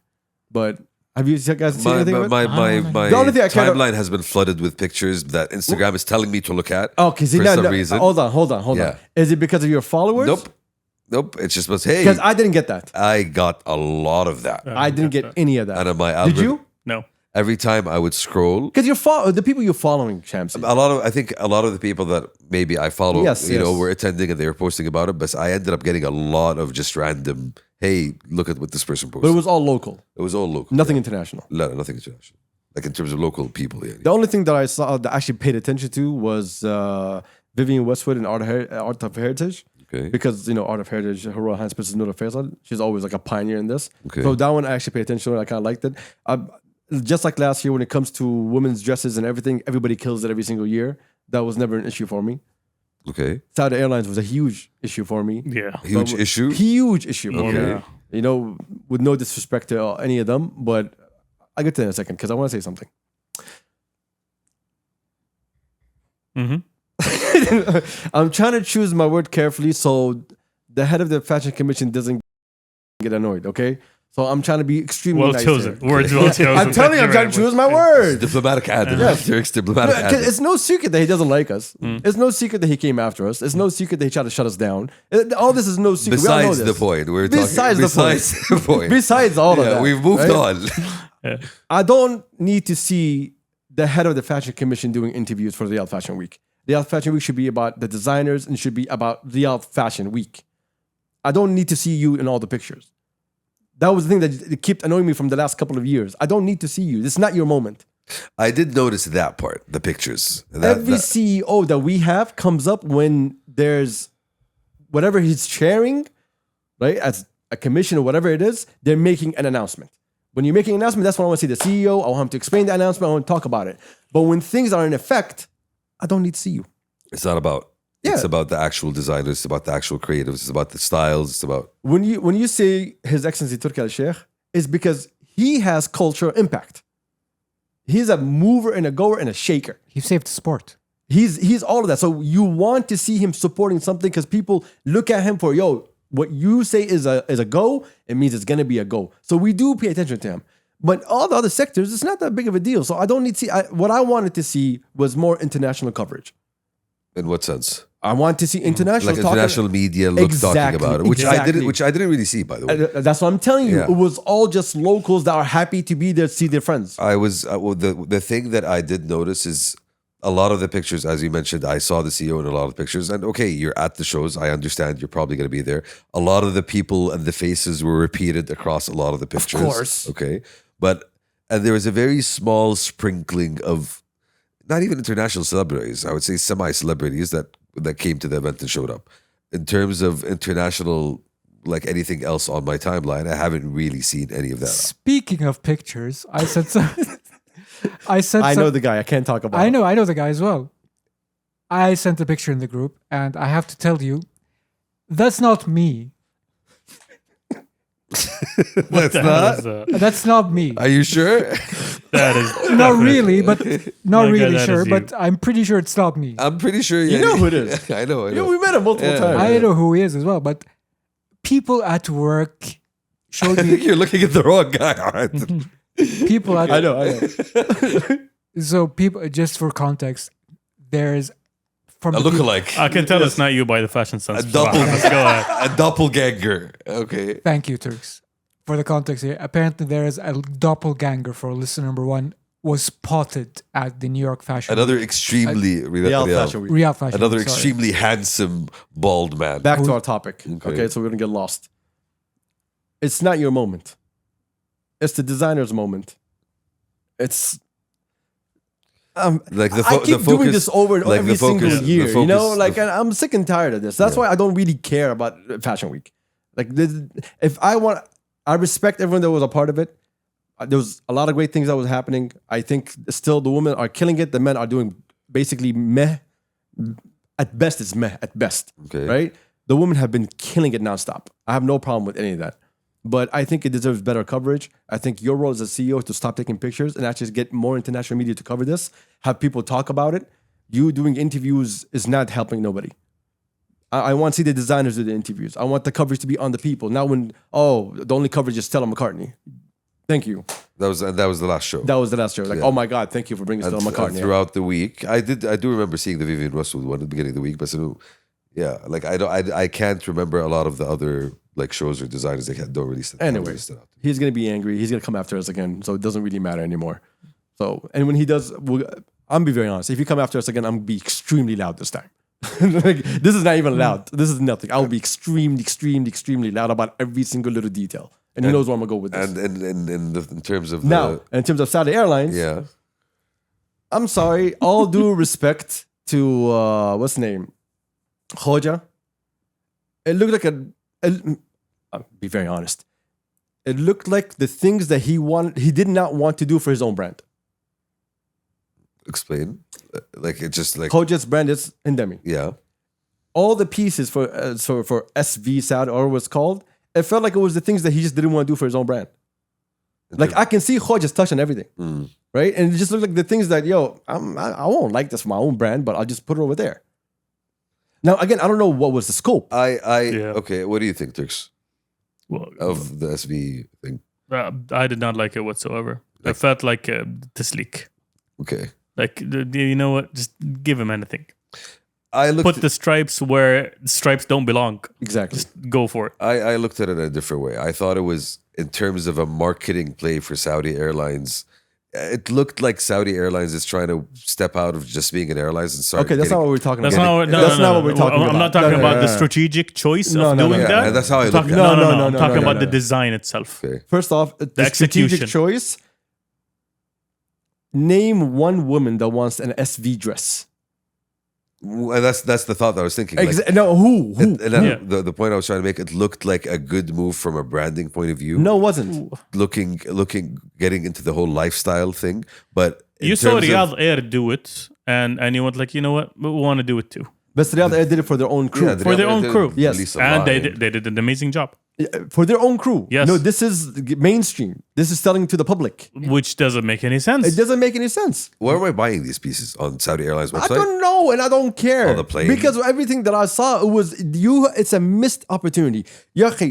But have you guys seen anything of it? my The only thing I kind of- timeline has been flooded with pictures that Instagram is telling me to look at. Okay, see, for now, some reason. hold on. Yeah. Is it because of your followers? Nope. It's just was hey. Because I didn't get that. I got a lot of that, I didn't get any of that. and on my Did algorithm. you? No. every time I would scroll, Because the people you're following, Shamsi. I think a lot of the people that maybe I follow, Yes, you know, yes. were attending and they were posting about it, but I ended up getting a lot of just random, hey, look at what this person posted. But it was all local, It was all local. nothing international. No, nothing international. Like in terms of local people. Yeah. The only thing that I saw that I actually paid attention to was Vivian Westwood in Art of Heritage. Okay. Because, you know, Art of Heritage, Her Royal Highness Princess Noor Faisal, she's always like a pioneer in this. Okay. So that one I actually paid attention to. I kind of liked it. Just like last year, when it comes to women's dresses and everything, everybody kills it every single year. That was never an issue for me. Okay. Saudi Airlines was a huge issue for me. Yeah. Huge issue. Huge issue for me. Okay. You know, with no disrespect to any of them, but I'll get to that in a second because I want to say something. I'm trying to choose my word carefully so the head of the fashion commission doesn't get annoyed, okay? So I'm trying to be extremely Well nice chosen. here. Words well chosen. I'm telling you, I'm trying to choose my words. Diplomatic admin. Yes. Derek's diplomatic Because admin. it's no secret that he doesn't like us. It's no secret that he came after us. It's no secret that he tried to shut us down. All this is no secret. We all know Besides the this. point. We're Besides talking, the point. besides the point. Besides all of Yeah, that. we've moved right? on. I don't need to see the head of the fashion commission doing interviews for Riyadh Fashion Week. Riyadh Fashion Week should be about the designers and should be about Riyadh Fashion Week. I don't need to see you in all the pictures. That was the thing that kept annoying me from the last couple of years. I don't need to see you. It's not your moment. I did notice that part, the pictures. Every CEO that we have comes up when there's whatever he's sharing, right? As a commission or whatever it is, they're making an announcement. When you're making an announcement, that's when I want to see the CEO. I want him to explain the announcement. I want to talk about it. But when things are in effect, I don't need to see you. It's not about. Yeah. It's about the actual designers. It's about the actual creatives. It's about the styles. It's about. When you say His Excellency Turki Al Sheikh, it's because he has cultural impact. He's a mover and a goer and a shaker. He saved the sport. He's all of that. So you want to see him supporting something because people look at him for, what you say is a go, it means it's gonna be a go. So we do pay attention to him. But all the other sectors, it's not that big of a deal. So I don't need to see. What I wanted to see was more international coverage. In what sense? I want to see international Like talking- international media talking about it, which I didn't really see, by the way. That's what I'm telling you. Yeah. It was all just locals that are happy to be there to see their friends. I was the thing that I did notice is a lot of the pictures, as you mentioned, I saw the CEO in a lot of pictures. And okay, you're at the shows. I understand you're probably going to be there. A lot of the people and the faces were repeated across a lot of the pictures. course. Okay. And there was a very small sprinkling of not even international celebrities, I would say semi-celebrities that came to the event and showed up. In terms of international, like anything else on my timeline, I haven't really seen any of that. Speaking of pictures, I said some. I know the guy. I can't talk about I it. know the guy as well. I sent a picture in the group, and I have to tell you, that's not me. That's not. That's not me. Are you sure? That is Not really, but not My God, really that sure. is you. But I'm pretty sure it's not me. I'm pretty sure You know who it is. I know. We met him multiple Yeah. times. I know who he is as well. But people at work showed I think me. you're looking at the wrong guy. Aren't People at I know. So people, just for context, there's from a the people- lookalike. I can tell it's not you by the fashion sense. A double, Let's go ahead. a doppelganger. Okay. Thank you, Turks. For the context here, apparently there is a doppelganger for listener number one was spotted at the New York Fashion Another Week. extremely Riyadh Fashion Week. Riyadh Fashion another Week, sorry. extremely handsome bald man. Back to our topic. Okay. Okay, so we're gonna get lost. It's not your moment. It's the designer's moment. It's Like I keep doing this over and like every the focus- single year. the You know, focus- like and I'm sick and tired of this. That's why I don't really care about Fashion Week. Like, if I respect everyone that was a part of it. There was a lot of great things that was happening. I think still the women are killing it. The men are doing basically meh. At best, it's meh. At best, Okay. right? The women have been killing it nonstop. I have no problem with any of that. But I think it deserves better coverage. I think your role as a CEO is to stop taking pictures and actually get more international media to cover this. Have people talk about it. You doing interviews is not helping nobody. I want to see the designers do the interviews. I want the coverage to be on the people. Not when, the only coverage is Stella McCartney. Thank you. That was the last show. That was the last show. Like, Yeah. oh my God, thank you for bringing Stella And McCartney. throughout the week, I do remember seeing the Vivian Westwood one at the beginning of the week, but so yeah, like I can't remember a lot of the other like shows or designers, they don't release it. Anyways, he's gonna be angry. He's gonna come after us again. So it doesn't really matter anymore. So, and when he does, I'm gonna be very honest. If you come after us again, I'm gonna be extremely loud this time. Like, this is not even loud. This is nothing. I will be extremely loud about every single little detail. And he knows where I'm gonna go with this. And in terms of Now, in terms of Saudi Airlines, yeah, I'm sorry. All due respect to what's the name, Khoja. It looked like I'll be very honest. It looked like the things that he did not want to do for his own brand. explain. Like it just like Khoja's brand is Hindemi. yeah. All the pieces for SV Saudi or what's called, it felt like it was the things that he just didn't want to do for his own brand. Like I can see Khoja's touch on everything, right? And it just looked like the things that I won't like this for my own brand, but I'll just put it over there. Now again, I don't know what was the scope. Okay. What do you think, Turks, Well, of the SV thing? I did not like it whatsoever. I felt like Taslik. Okay. Like, you know what? Just give him anything. I looked Put the stripes where stripes don't belong. Exactly. Just go for it. I looked at it in a different way. I thought it was in terms of a marketing play for Saudi Airlines. It looked like Saudi Airlines is trying to step out of just being an airlines and start. Okay, that's not what we're talking That's about. not what we're talking about. I'm not talking No, about the no. strategic choice No, of no, doing no. that. Yeah, that's how I look at it. No, I'm no, talking no, about no. the design itself. Okay. First off, the strategic execution. choice. Name one woman that wants an SV dress. And that's the thought that I was thinking. No, who? And then Yeah. the point I was trying to make, it looked like a good move from a branding point of view. No, it wasn't. Looking, getting into the whole lifestyle thing. But in You saw terms of- Riyadh Air do it, and you went like, you know what? We want to do it too. But Riyadh Air did it for their own crew. Yeah, For their own crew. Yes. release a And line. they did an amazing job, For their own crew. Yes. No, this is mainstream. This is selling to the public. which doesn't make any sense. It doesn't make any sense. Where am I buying these pieces on Saudi Airlines I website? don't know, and I don't care. On the plane? Because everything that I saw, it's a missed opportunity. Ya akhi,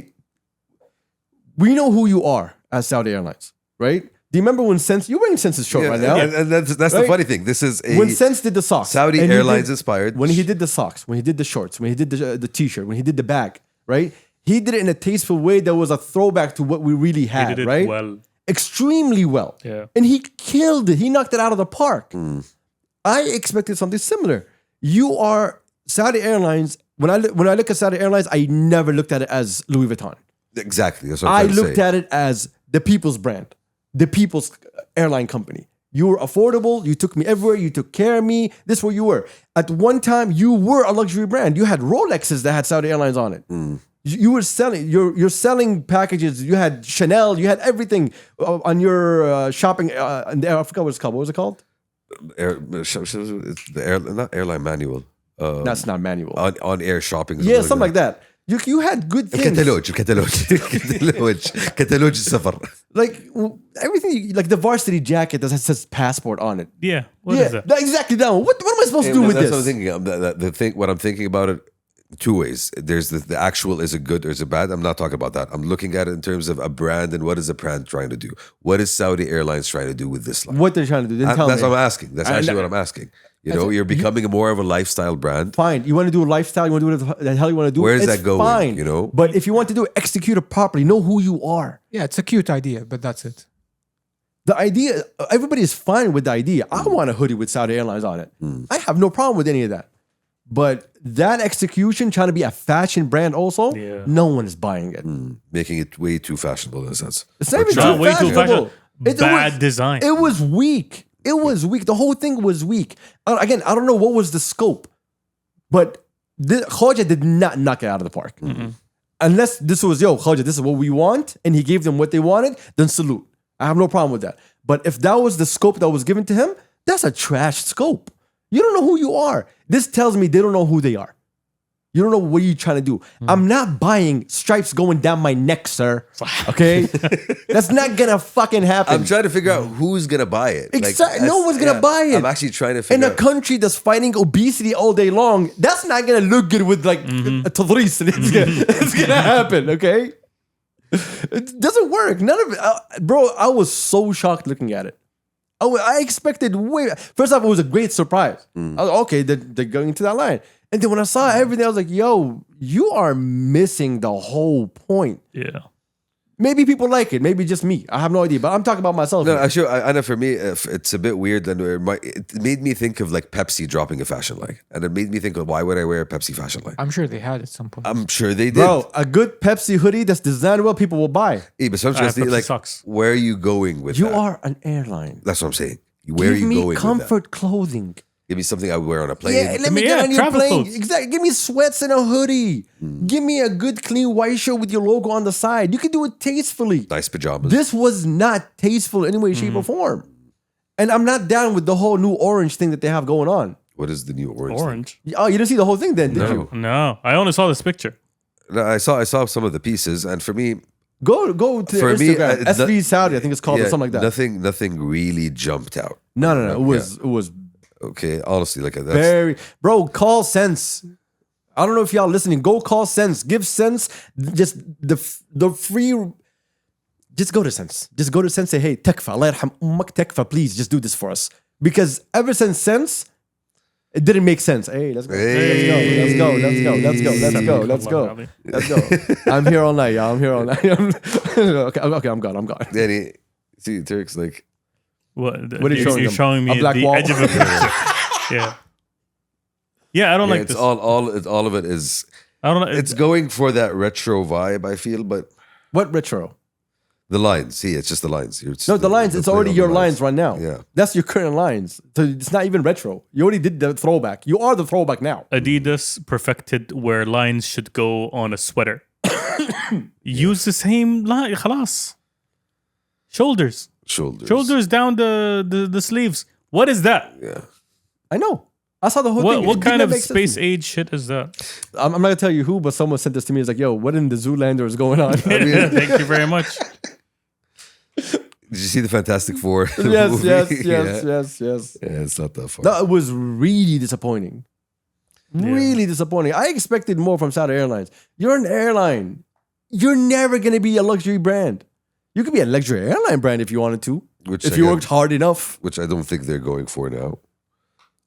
we know who you are as Saudi Airlines, right? Do you remember when you're wearing Sense's shirt right now? and that's the Right? funny thing. This is a When Sense did the socks, Saudi and he Airlines did- inspired. when he did the socks, when he did the shorts, when he did the t-shirt, when he did the bag, right? He did it in a tasteful way that was a throwback to what we really He had, did it right? well. Extremely well. Yeah. And he killed it. He knocked it out of the park. I expected something similar. You are Saudi Airlines. When I look at Saudi Airlines, I never looked at it as Louis Vuitton. Exactly. That's what I'm I trying to looked say. at it as the people's brand, the people's airline company. You were affordable. You took me everywhere. You took care of me. This is where you were. At one time, you were a luxury brand. You had Rolexes that had Saudi Airlines on it. You were selling. You're selling packages. You had Chanel. You had everything on your shopping. I forgot what it's called. What was it called? Not airline manual. That's not manual. On air shopping. Yeah, something like that. You had good things. كتالوج السفر. Like everything, like the varsity jacket that says passport on it. Yeah. What is that? Exactly that one. What am I supposed to do with That's this? what I'm thinking. What I'm thinking about it two ways. There's the actual, is it good or is it bad? I'm not talking about that. I'm looking at it in terms of a brand and what is a brand trying to do. What is Saudi Airlines trying to do with this line? What they're trying to do? Then tell That's me. what I'm asking. That's actually what I'm asking. You know, you're becoming more of a lifestyle brand. Fine. You want to do a lifestyle. You want to do what the hell you want to do. Where is it's that going, Fine. you know? But if you want to do it, execute it properly. Know who you are. Yeah, it's a cute idea, but that's it. The idea. Everybody is fine with the idea. I want a hoodie with Saudi Airlines on it. I have no problem with any of that. But that execution, trying to be a fashion brand, also, Yeah. no one is buying it. Making it way too fashionable in a sense. It's not even Not too way too fashionable. fashionable. Bad design. It was weak. It was weak. The whole thing was weak. Again, I don't know what was the scope, but Khoja did not knock it out of the park. Unless this was, Khoja, this is what we want, and he gave them what they wanted, then salute. I have no problem with that. But if that was the scope that was given to him, that's a trash scope. You don't know who you are. This tells me they don't know who they are. You don't know what you're trying to do. I'm not buying stripes going down my neck, sir. Okay? That's not gonna fucking happen. I'm trying to figure out who's gonna buy it. Exactly. No one's gonna buy it. I'm actually trying to in figure a country that's fighting obesity all day long, that's not gonna look good with like a tadris. It's gonna happen, okay? It doesn't work. None of it, bro. I was so shocked looking at it. I expected way. First off, it was a great surprise. I was, okay, they're going to that line. And then when I saw everything, I was like, yo, you are missing the whole point. Yeah. Maybe people like it. Maybe just me. I have no idea. But I'm talking about myself. No, here. actually, I know for me, it's a bit weird. And it made me think of like Pepsi dropping a fashion line. And it made me think of why would I wear a Pepsi fashion line? I'm sure they had at some point. I'm sure they did. Bro, a good Pepsi hoodie that's designed well, people will buy. Yeah, but sometimes Pepsi like, sucks. where are you going with You that? are an airline. That's what I'm saying. Where are Give you me going with that? comfort clothing. Give me something I would wear on a plane. Yeah, let me Yeah, get on your travel plane. clothes. Exactly. Give me sweats and a hoodie. Give me a good, clean white shirt with your logo on the side. You can do it tastefully. Nice pajamas. This was not tasteful in any way, shape, or form. And I'm not down with the whole new orange thing that they have going on. What is the new orange? Orange. Oh, you didn't see the whole thing then, did No. you? No, I only saw this picture. No, I saw some of the pieces, and for me, Go to For me, Instagram. SV Saudi, I think it's called, or something like that. Nothing really jumped out. No. It was Okay, honestly, like that's very, bro. Call Sense. I don't know if y'all listening. Go call Sense. Give Sense just the free. Just go to Sense. Just go to Sense. Say, hey, Tekfa, Allah yarham ummak Tekfa, please just do this for us. Because ever since Sense, it didn't make sense. Hey, let's go. Let's go. I'm here all night, y'all. I'm here all night. okay, I'm gone. Then see Turk's like What are you showing You're them? showing me A black the wall? edge of a picture. Yeah. Yeah, I don't like it's this. all of it is I don't know. it's going for that retro vibe, I feel, but What retro? the lines, see, it's just the lines. No, the lines. It's play already on your the lines right now. Yeah. That's your current lines. So it's not even retro. You already did the throwback. You are the throwback now. Adidas perfected where lines should go on a sweater. Use the same line. خلاص. Shoulders down the sleeves. What is that? Yeah. I know. I saw the whole thing. What It kind did not of make sense to space me. age shit is that? I'm not gonna tell you who, but someone sent this to me. It's like, yo, what in the Zoolander is going on? Thank you very much. Did you see the Fantastic Four? yes. Yeah, it's not that far. No, it was really disappointing. Really disappointing. I expected more from Saudi Airlines. You're an airline. You're never gonna be a luxury brand. You could be a luxury airline brand if you wanted to. Which If I you get- worked hard enough. Which I don't think they're going for now.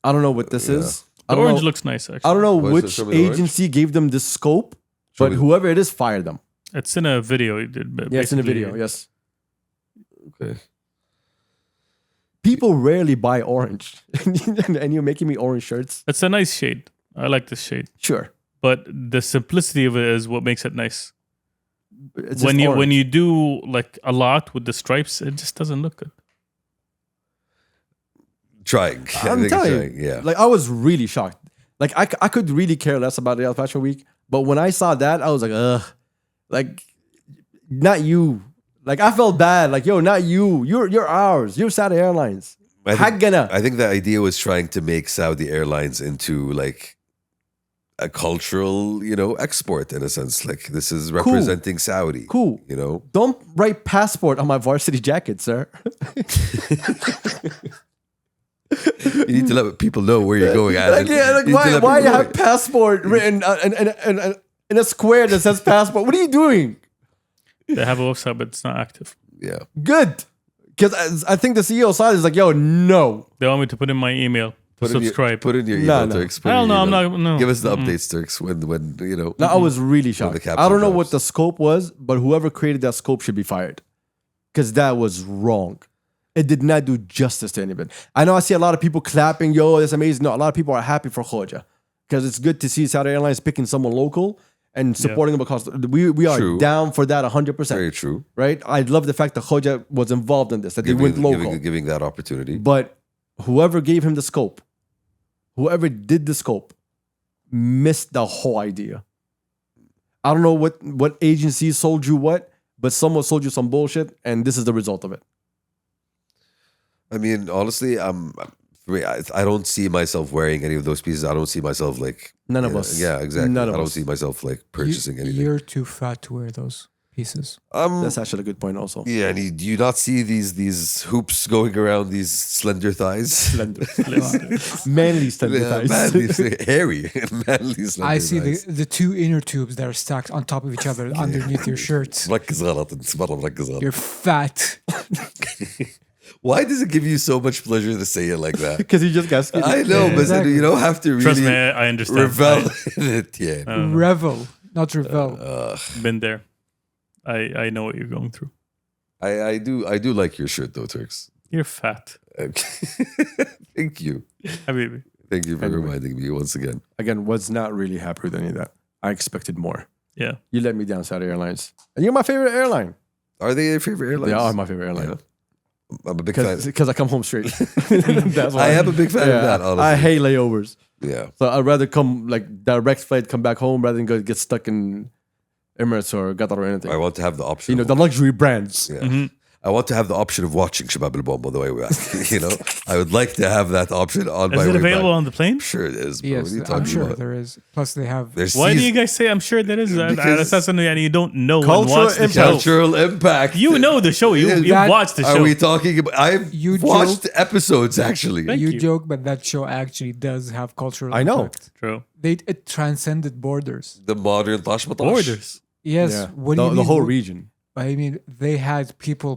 I don't know what this is. I The don't orange know. looks nice, actually. I don't know What is it? which Show me the orange. agency gave them this scope, Show but me the- whoever it is, fired them. It's in a video. You did, Yeah, it's in the basically. video. Yes. Okay. People rarely buy orange, and you're making me orange shirts. It's a nice shade. I like this shade. Sure. But the simplicity of it is what makes it nice. It's When just orange. you do like a lot with the stripes, it just doesn't look good. Trying. I'm telling you, Yeah. like I was really shocked. Like I could really care less about the Fashion Week, but when I saw that, I was like, ugh, like not you. Like I felt bad. Like yo, not you. You're ours. You're Saudi Airlines. I think the idea was trying to make Saudi Airlines into like a cultural, export in a sense. Like this is representing Saudi. Cool. Don't write passport on my varsity jacket, sir. You need to let people know where you're going at. Like, yeah, like why you have passport written in a square that says passport? What are you doing? They have a website, but it's not active. Yeah. Good. Because I think the CEO side is like, yo, no. They want me to put in my email to subscribe. Put in your email, No. Turks. Hell no, I'm not. No. Give us the updates, Turks. When No, I was really shocked. the capsule I don't know drops. what the scope was, but whoever created that scope should be fired. Because that was wrong. It did not do justice to anybody. I know I see a lot of people clapping, yo, that's amazing. No, a lot of people are happy for Khoja. Because it's good to see Saudi Airlines picking someone local and supporting them because we are True. down for that 100%. Very true. Right? I love the fact that Khoja was involved in this, that they went local. Giving that opportunity. But whoever gave him the scope, whoever did the scope, missed the whole idea. I don't know what agency sold you what, but someone sold you some bullshit, and this is the result of it. I mean, honestly, for me, I don't see myself wearing any of those pieces. I don't see myself like None of us. Yeah, exactly. None of I don't us. see myself like purchasing anything. You're too fat to wear those pieces. That's actually a good point also. Yeah, and do you not see these hoops going around these slender thighs? Slender. Manly slender thighs. Hairy, manly slender I see thighs. the two inner tubes that are stacked on top of each other underneath your shirts. مركز غلط انت مرة مركز غلط. You're fat. Why does it give you so much pleasure to say it like that? Because he just got skinny. I know, but Exactly. you don't have to really Trust me, I understand. revel in it. Yeah. Revel, not revel. Been there. I know what you're going through. I do like your shirt though, Turks. You're fat. Thank you. Habibi. Thank you for Anyway. reminding me once again. Again, was not really happy with any of that. I expected more. Yeah. You let me down, Saudi Airlines. And you're my favorite airline. Are they your favorite airlines? They are my favorite airline. Yeah. I'm a big fan. Because I come home straight. That's why. I am a big fan of that, honestly. I hate layovers. Yeah. So I'd rather come like direct flight, come back home rather than go get stuck in Emirates or Qatar or anything. I want to have the option. You know, the luxury brands. Yeah. I want to have the option of watching Shabab al-Bomb on the way back. You know, I would like to have that option on my Is way it available back. on the plane? Sure it is, bro. What Yes, are you I'm talking sure about? there is. Plus, they have. There's Why do you guys say I'm sure there is? Because- That's something that you don't know and Cultural watch the impact. show. cultural impact. You know the show. You That- watched the show. Are we talking about? I've You watched episodes actually. Thank you you. joke, but that show actually does have cultural. I know. impact. True. It transcended borders. The modern Tash Matash. Borders. Yes. Yeah. What do you The mean? whole region. I mean, they had people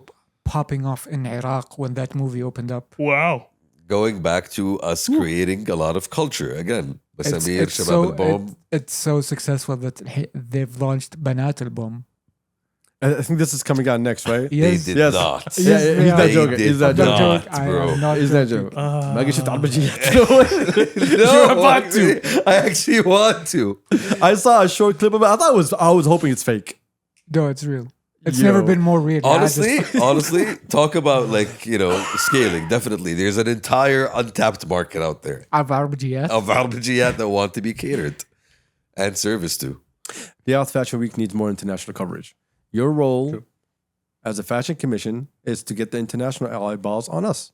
popping off in Iraq when that movie opened up. Wow. Going back to us creating a lot of culture again. Basamir, Shabab so, al-Bomb. it's so successful that they've launched Banat al-Bomb. I think this is coming out next, right? Yes. They did Yes. not. Yes, Yeah, they he's are. not They joking. did He's not I'm not joking. joking. bro. I'm not He's not joking. joking. ما قلت تعبجيات. No, You're about to. I actually want to. I saw a short clip of it. I was hoping it's fake. No, it's real. It's Yo. never been more real. Honestly, talk about like, you know, scaling. Definitely. There's an entire untapped market out there Of Arbajiyat. of Arbajiyat that want to be catered and serviced to. Riyadh Fashion Week needs more international coverage. Your role as a fashion commission is to get the international eyeballs on us.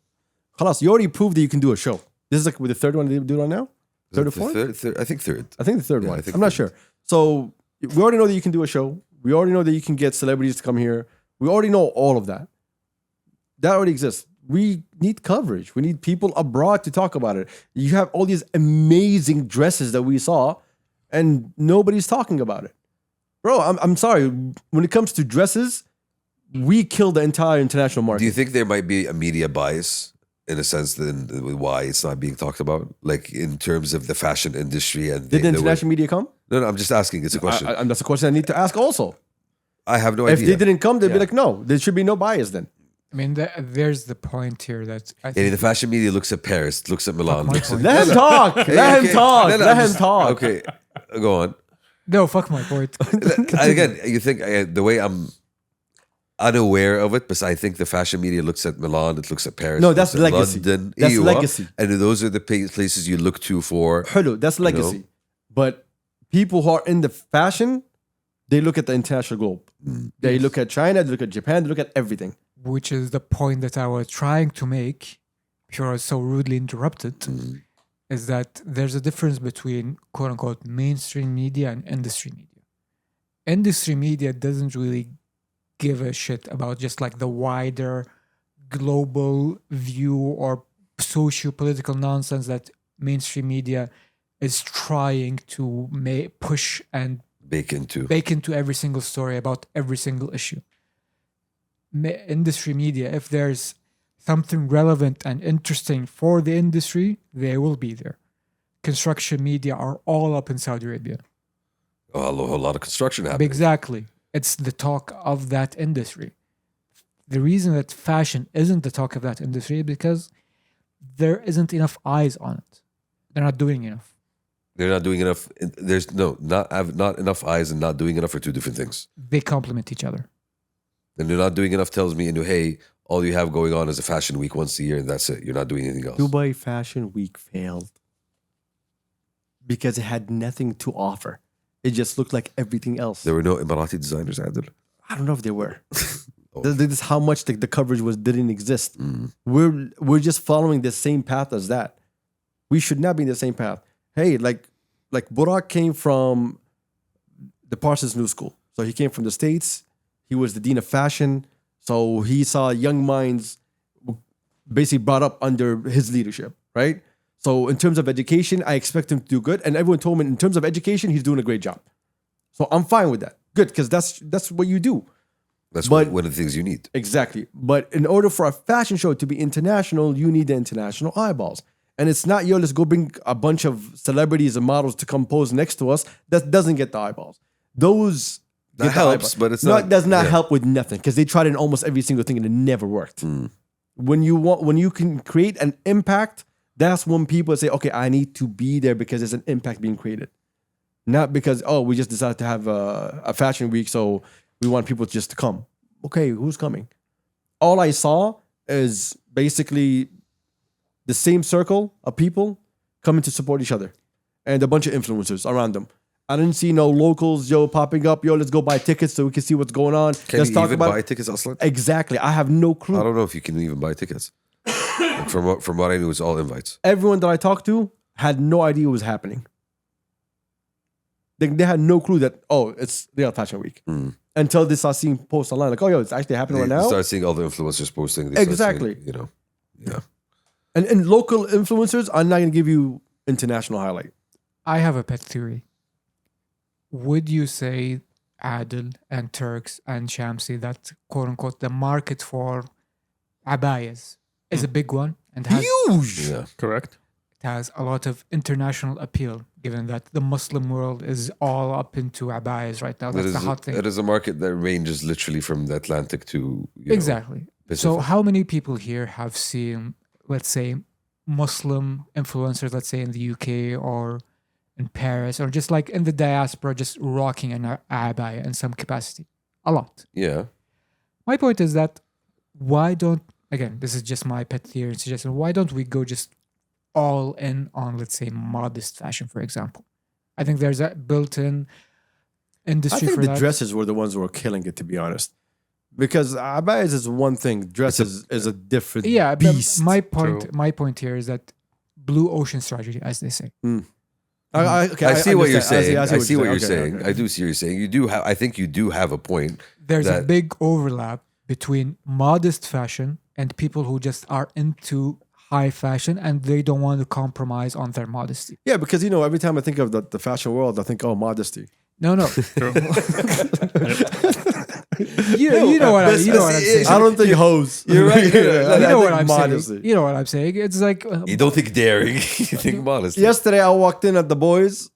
Khalas, you already proved that you can do a show. This is like with the third one they do it on now? Third or The fourth? I think third. I think the third Yeah, one. I think I'm not third. sure. So we already know that you can do a show. We already know that you can get celebrities to come here. We already know all of that. That already exists. We need coverage. We need people abroad to talk about it. You have all these amazing dresses that we saw, and nobody's talking about it. Bro, I'm sorry. When it comes to dresses, we kill the entire international market. Do you think there might be a media bias in a sense then why it's not being talked about? Like in terms of the fashion industry and Did the international media come? No, I'm just asking. It's a question. And that's a question I need to ask also. I have no If idea. they didn't come, they'd be Yeah. like, no, there should be no bias then. I mean, there's the point here that I And think the fashion media looks at Paris, looks at Milan, my looks at point. Let him talk. Let him talk. No, no, Let I'm him just- talk. Okay, go on. no, fuck my point. And again, you think the way I'm unaware of it, but I think the fashion media looks at Milan, it looks at Paris. No, it that's looks at legacy. London, That's Ewa, legacy. and those are the places you look to for. Hello, that's legacy. But people who are in the fashion, they look at the international globe. They look at China, they look at Japan, they look at everything. Which is the point that I was trying to make before I was so rudely interrupted, is that there's a difference between quote unquote mainstream media and industry media. Industry media doesn't really give a shit about just like the wider global view or socio-political nonsense that mainstream media is trying to push and Bake into. bake into every single story about every single issue. Industry media, if there's something relevant and interesting for the industry, they will be there. Construction media are all up in Saudi Arabia. A whole lot of construction happening. Exactly. It's the talk of that industry. The reason that fashion isn't the talk of that industry is because there isn't enough eyes on it. They're not doing enough. They're not doing enough. There's not enough eyes and not doing enough are two different things. They complement each other. And they're not doing enough tells me, hey, all you have going on is a fashion week once a year and that's it. You're not doing anything else. Dubai Fashion Week failed because it had nothing to offer. It just looked like everything else. There were no Emirati designers, Adil. I don't know if they were. This is how much the coverage didn't exist. We're just following the same path as that. We should not be in the same path. Hey, like Burak came from the Parsons New School. So he came from the States. He was the dean of fashion. So he saw young minds basically brought up under his leadership, right? So in terms of education, I expect him to do good. And everyone told me in terms of education, he's doing a great job. So I'm fine with that. Good, because that's what you do. That's But- one of the things you need. Exactly. But in order for a fashion show to be international, you need the international eyeballs. And it's not, let's go bring a bunch of celebrities and models to come pose next to us. That doesn't get the eyeballs. Those That get the helps, eyeballs. but it's No, not. it does not yeah. help with nothing because they tried it in almost every single thing and it never worked. When you can create an impact, that's when people say, okay, I need to be there because there's an impact being created. Not because, we just decided to have a fashion week, so we want people just to come. Okay, who's coming? All I saw is basically the same circle of people coming to support each other and a bunch of influencers around them. I didn't see no locals, popping up. Let's go buy tickets so we can see what's going on. Can Let's you talk even about buy tickets, Aslan? Exactly. I have no clue. I don't know if you can even buy tickets. Like from what I knew, it's all invites. Everyone that I talked to had no idea what was happening. They had no clue that, it's Riyadh Fashion Week. Until they start seeing posts online like, it's actually happening right They now. start seeing all the influencers posting. They start Exactly. seeing, yeah. And local influencers are not going to give you international highlight. I have a pet theory. Would you say Adil and Turks and Shamsi that quote unquote the market for abayas is a big one and has Huge. Yeah. Correct. it has a lot of international appeal, given that the Muslim world is all up into abayas right now. That's the hot thing. It is a market that ranges literally from the Atlantic to Exactly. So Pacific. how many people here have seen, let's say, Muslim influencers, let's say in the UK or in Paris, or just like in the diaspora, just rocking an abaya in some capacity? A lot. Yeah. My point is that why don't, again, this is just my pet theory and suggestion, why don't we go just all in on, let's say, modest fashion, for example? I think there's a built-in I industry think for the that. dresses were the ones who were killing it, to be honest. Because abayas is one thing, dresses is a different Yeah, but beast. my True. point here is that blue ocean strategy, as they say. I see what you're saying. I see what you're Okay, saying. okay. I do see what you're saying. You do have. I think you do have a point. There's a That- big overlap between modest fashion and people who just are into high fashion and they don't want to compromise on their modesty. Yeah, because every time I think of the fashion world, I think, modesty. No, no. True. You know what I'm saying. I don't think hoes. You're right. I You know what think I'm modesty. saying. You know what I'm saying. It's like You don't think daring. You think modest. Yesterday, I walked in at the boys.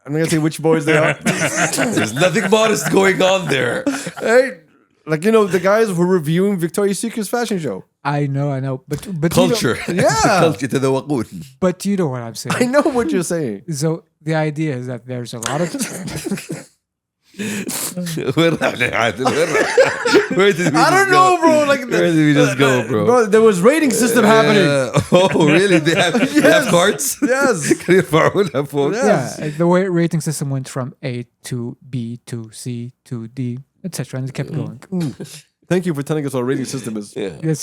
I'm not gonna say which boys they are. There's nothing modest going on there. Hey, like the guys who were reviewing Victoria's Secret's fashion show. I know, but Culture. Yeah. Culture تذوقون. But you know what I'm saying. I know what you're saying. So the idea is that there's a lot of وين رحنا عادل؟ وين رحنا؟ Where did we I don't just know, go? bro. Like, Where did we just go, bro? There was rating system happening. Oh, really? They have cards? Yes. كانوا يرفعونها فوق. yeah. The way rating system went from A to B to C to D, etc., and it kept going. Thank you for telling us what rating system is. Yeah.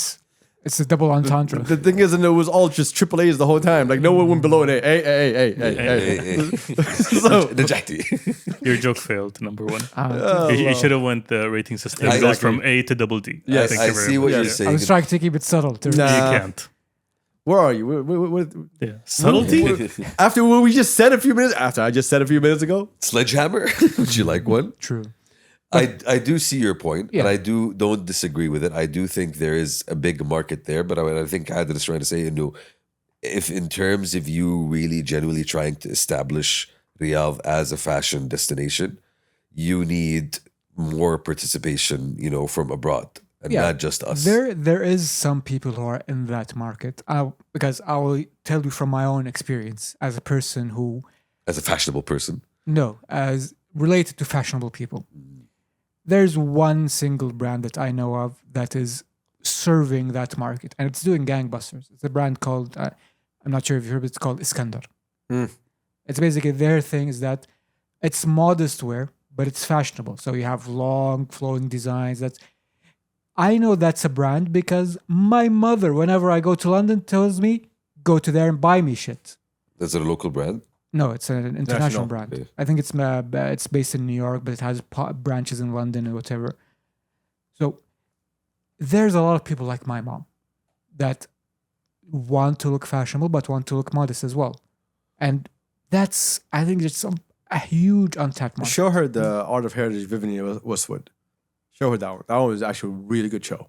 It's a double entendre. The thing is, and it was all just triple A's the whole time. Like no one went below an A. A. So نجحتي. Your joke failed, number one. Oh, You wow. should have went the rating system. It goes Exactly. from A to double D. Yes. Thank I you very see what much. you're Yes. saying. I was trying to keep it subtle. Too. Nah. You can't. where are you? Yeah. Subtlety? After what we just said a few minutes after I just said a few minutes ago. Sledgehammer? Would you like one? True. I do see your point, Yeah. and I don't disagree with it. I do think there is a big market there, but I think Adil is trying to say, if in terms of you really genuinely trying to establish Riyadh as a fashion destination, you need more participation, from abroad and Yeah. not just us. There is some people who are in that market. Because I will tell you from my own experience as a person who, As a fashionable person, as related to fashionable people. There's one single brand that I know of that is serving that market, and it's doing gangbusters. It's a brand called, I'm not sure if you heard, it's called Iskandar. It's basically their thing is that it's modest wear, but it's fashionable. So you have long flowing designs. I know that's a brand because my mother, whenever I go to London, tells me, go to there and buy me shit. is it a local brand? No, it's an international National. brand. Okay. I think it's based in New York, but it has branches in London and whatever. So there's a lot of people like my mom that want to look fashionable but want to look modest as well, and that's, I think, it's a huge untapped market. Show her the Art of Heritage Vivian Westwood. Show her that one. That one was actually a really good show.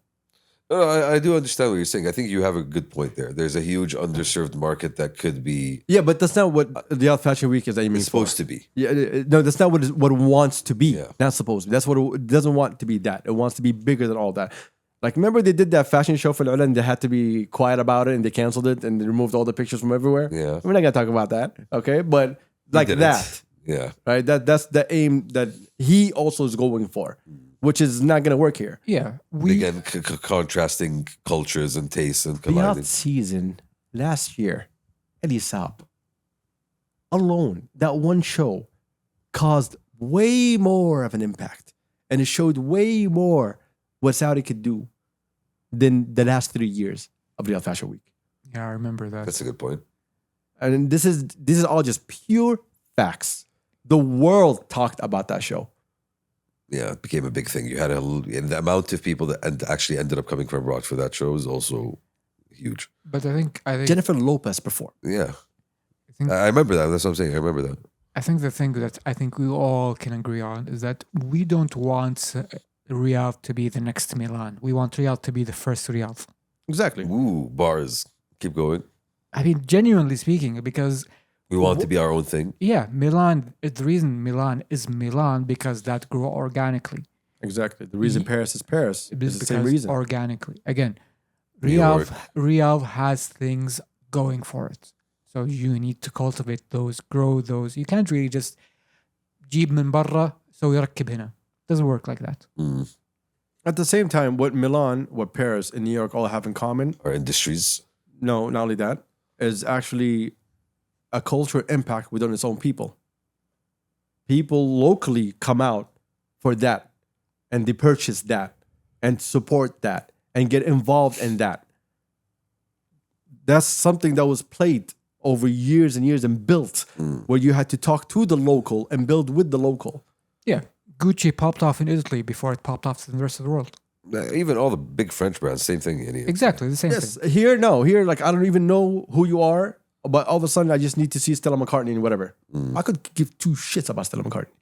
I do understand what you're saying. I think you have a good point there. There's a huge underserved market that could be Yeah, but that's not what Riyadh Fashion Week is aiming supposed for. to be. Yeah, no, that's not what it wants to be. Yeah. Not supposed to be. That's what it doesn't want to be. That it wants to be bigger than all that. Like, remember they did that fashion show for Airline and they had to be quiet about it and they canceled it and they removed all the pictures from everywhere. Yeah. We're not gonna talk about that, okay? But like did it. that, Yeah. right? That's the aim that he also is going for, which is not gonna work here. Yeah, Again, contrasting cultures and tastes and colliding. Riyadh season last year, Elisab alone, that one show caused way more of an impact, and it showed way more what Saudi could do than the last 3 years of Riyadh Fashion Week. Yeah, I remember that. That's a good point. And this is all just pure facts. The world talked about that show. Yeah, it became a big thing. You had and the amount of people that actually ended up coming from abroad for that show is also huge. But I think Jennifer Lopez performed. Yeah. think- I remember that. That's what I'm saying. I remember that. I think the thing that I think we all can agree on is that we don't want Riyadh to be the next Milan. We want Riyadh to be the first Riyadh. Exactly. Ooh, bars. Keep going. I mean, genuinely speaking, because We want to be our own thing. yeah, Milan. The reason Milan is Milan because that grew organically. Exactly. The reason Paris is Paris It is is the same because reason. organically. Again, New York. Riyadh has things going for it. So you need to cultivate those, grow those. You can't really just جيب من برا سوي يركب هنا. Doesn't work like that. At the same time, what Milan, what Paris, and New York all have in common, Our industries. no, not only that, is actually a cultural impact within its own people. People locally come out for that and they purchase that and support that and get involved in that. That's something that was played over years and years and built where you had to talk to the local and build with the local. Yeah. Gucci popped off in Italy before it popped off in the rest of the world. Even all the big French brands, same thing. Exactly the same Yes, thing. here, no. Here, like, I don't even know who you are, but all of a sudden, I just need to see Stella McCartney and whatever. I could give two shits about Stella McCartney.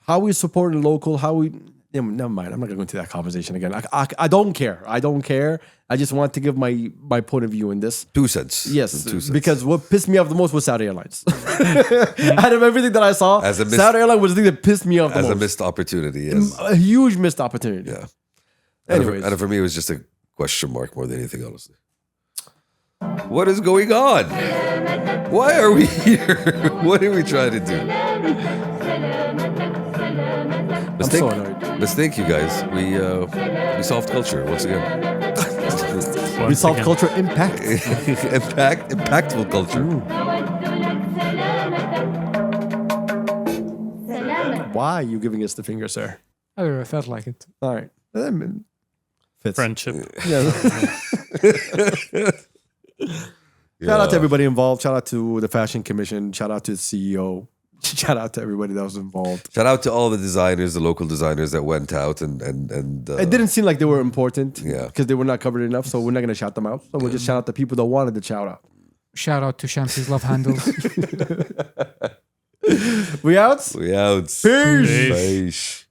How we support the local, how we... Yeah, never mind. I'm not going to go into that conversation again. I don't care. I don't care. I just want to give my point of view in this. 2 cents. Yes, 2 cents. because what pissed me off the most was Saudi Airlines. Out of everything that I saw, As a Saudi Airlines was the thing that pissed me off the as a most. missed opportunity. Yes. A huge missed opportunity. Yeah. Anyways. And for me, it was just a question mark more than anything, honestly. What is going on? Why are we here? What are we trying to do? I'm so annoyed. Let's thank you guys. We solved culture once again. We Once solved again. culture impact. Impactful culture. Why are you giving us the finger, sir? I don't know, I felt like it. All right. Fits. Friendship. Yeah. Shout out to everybody involved. Shout out to the Fashion Commission. Shout out to the CEO. Shout out to everybody that was involved. Shout out to all the designers, the local designers that went out and It didn't seem like they were important Yeah. because they were not covered enough. So we're not going to shout them out. So we'll just shout out the people that wanted the shout out. Shout out to Shamsi's love handles. We out? We out. Peace. Peace.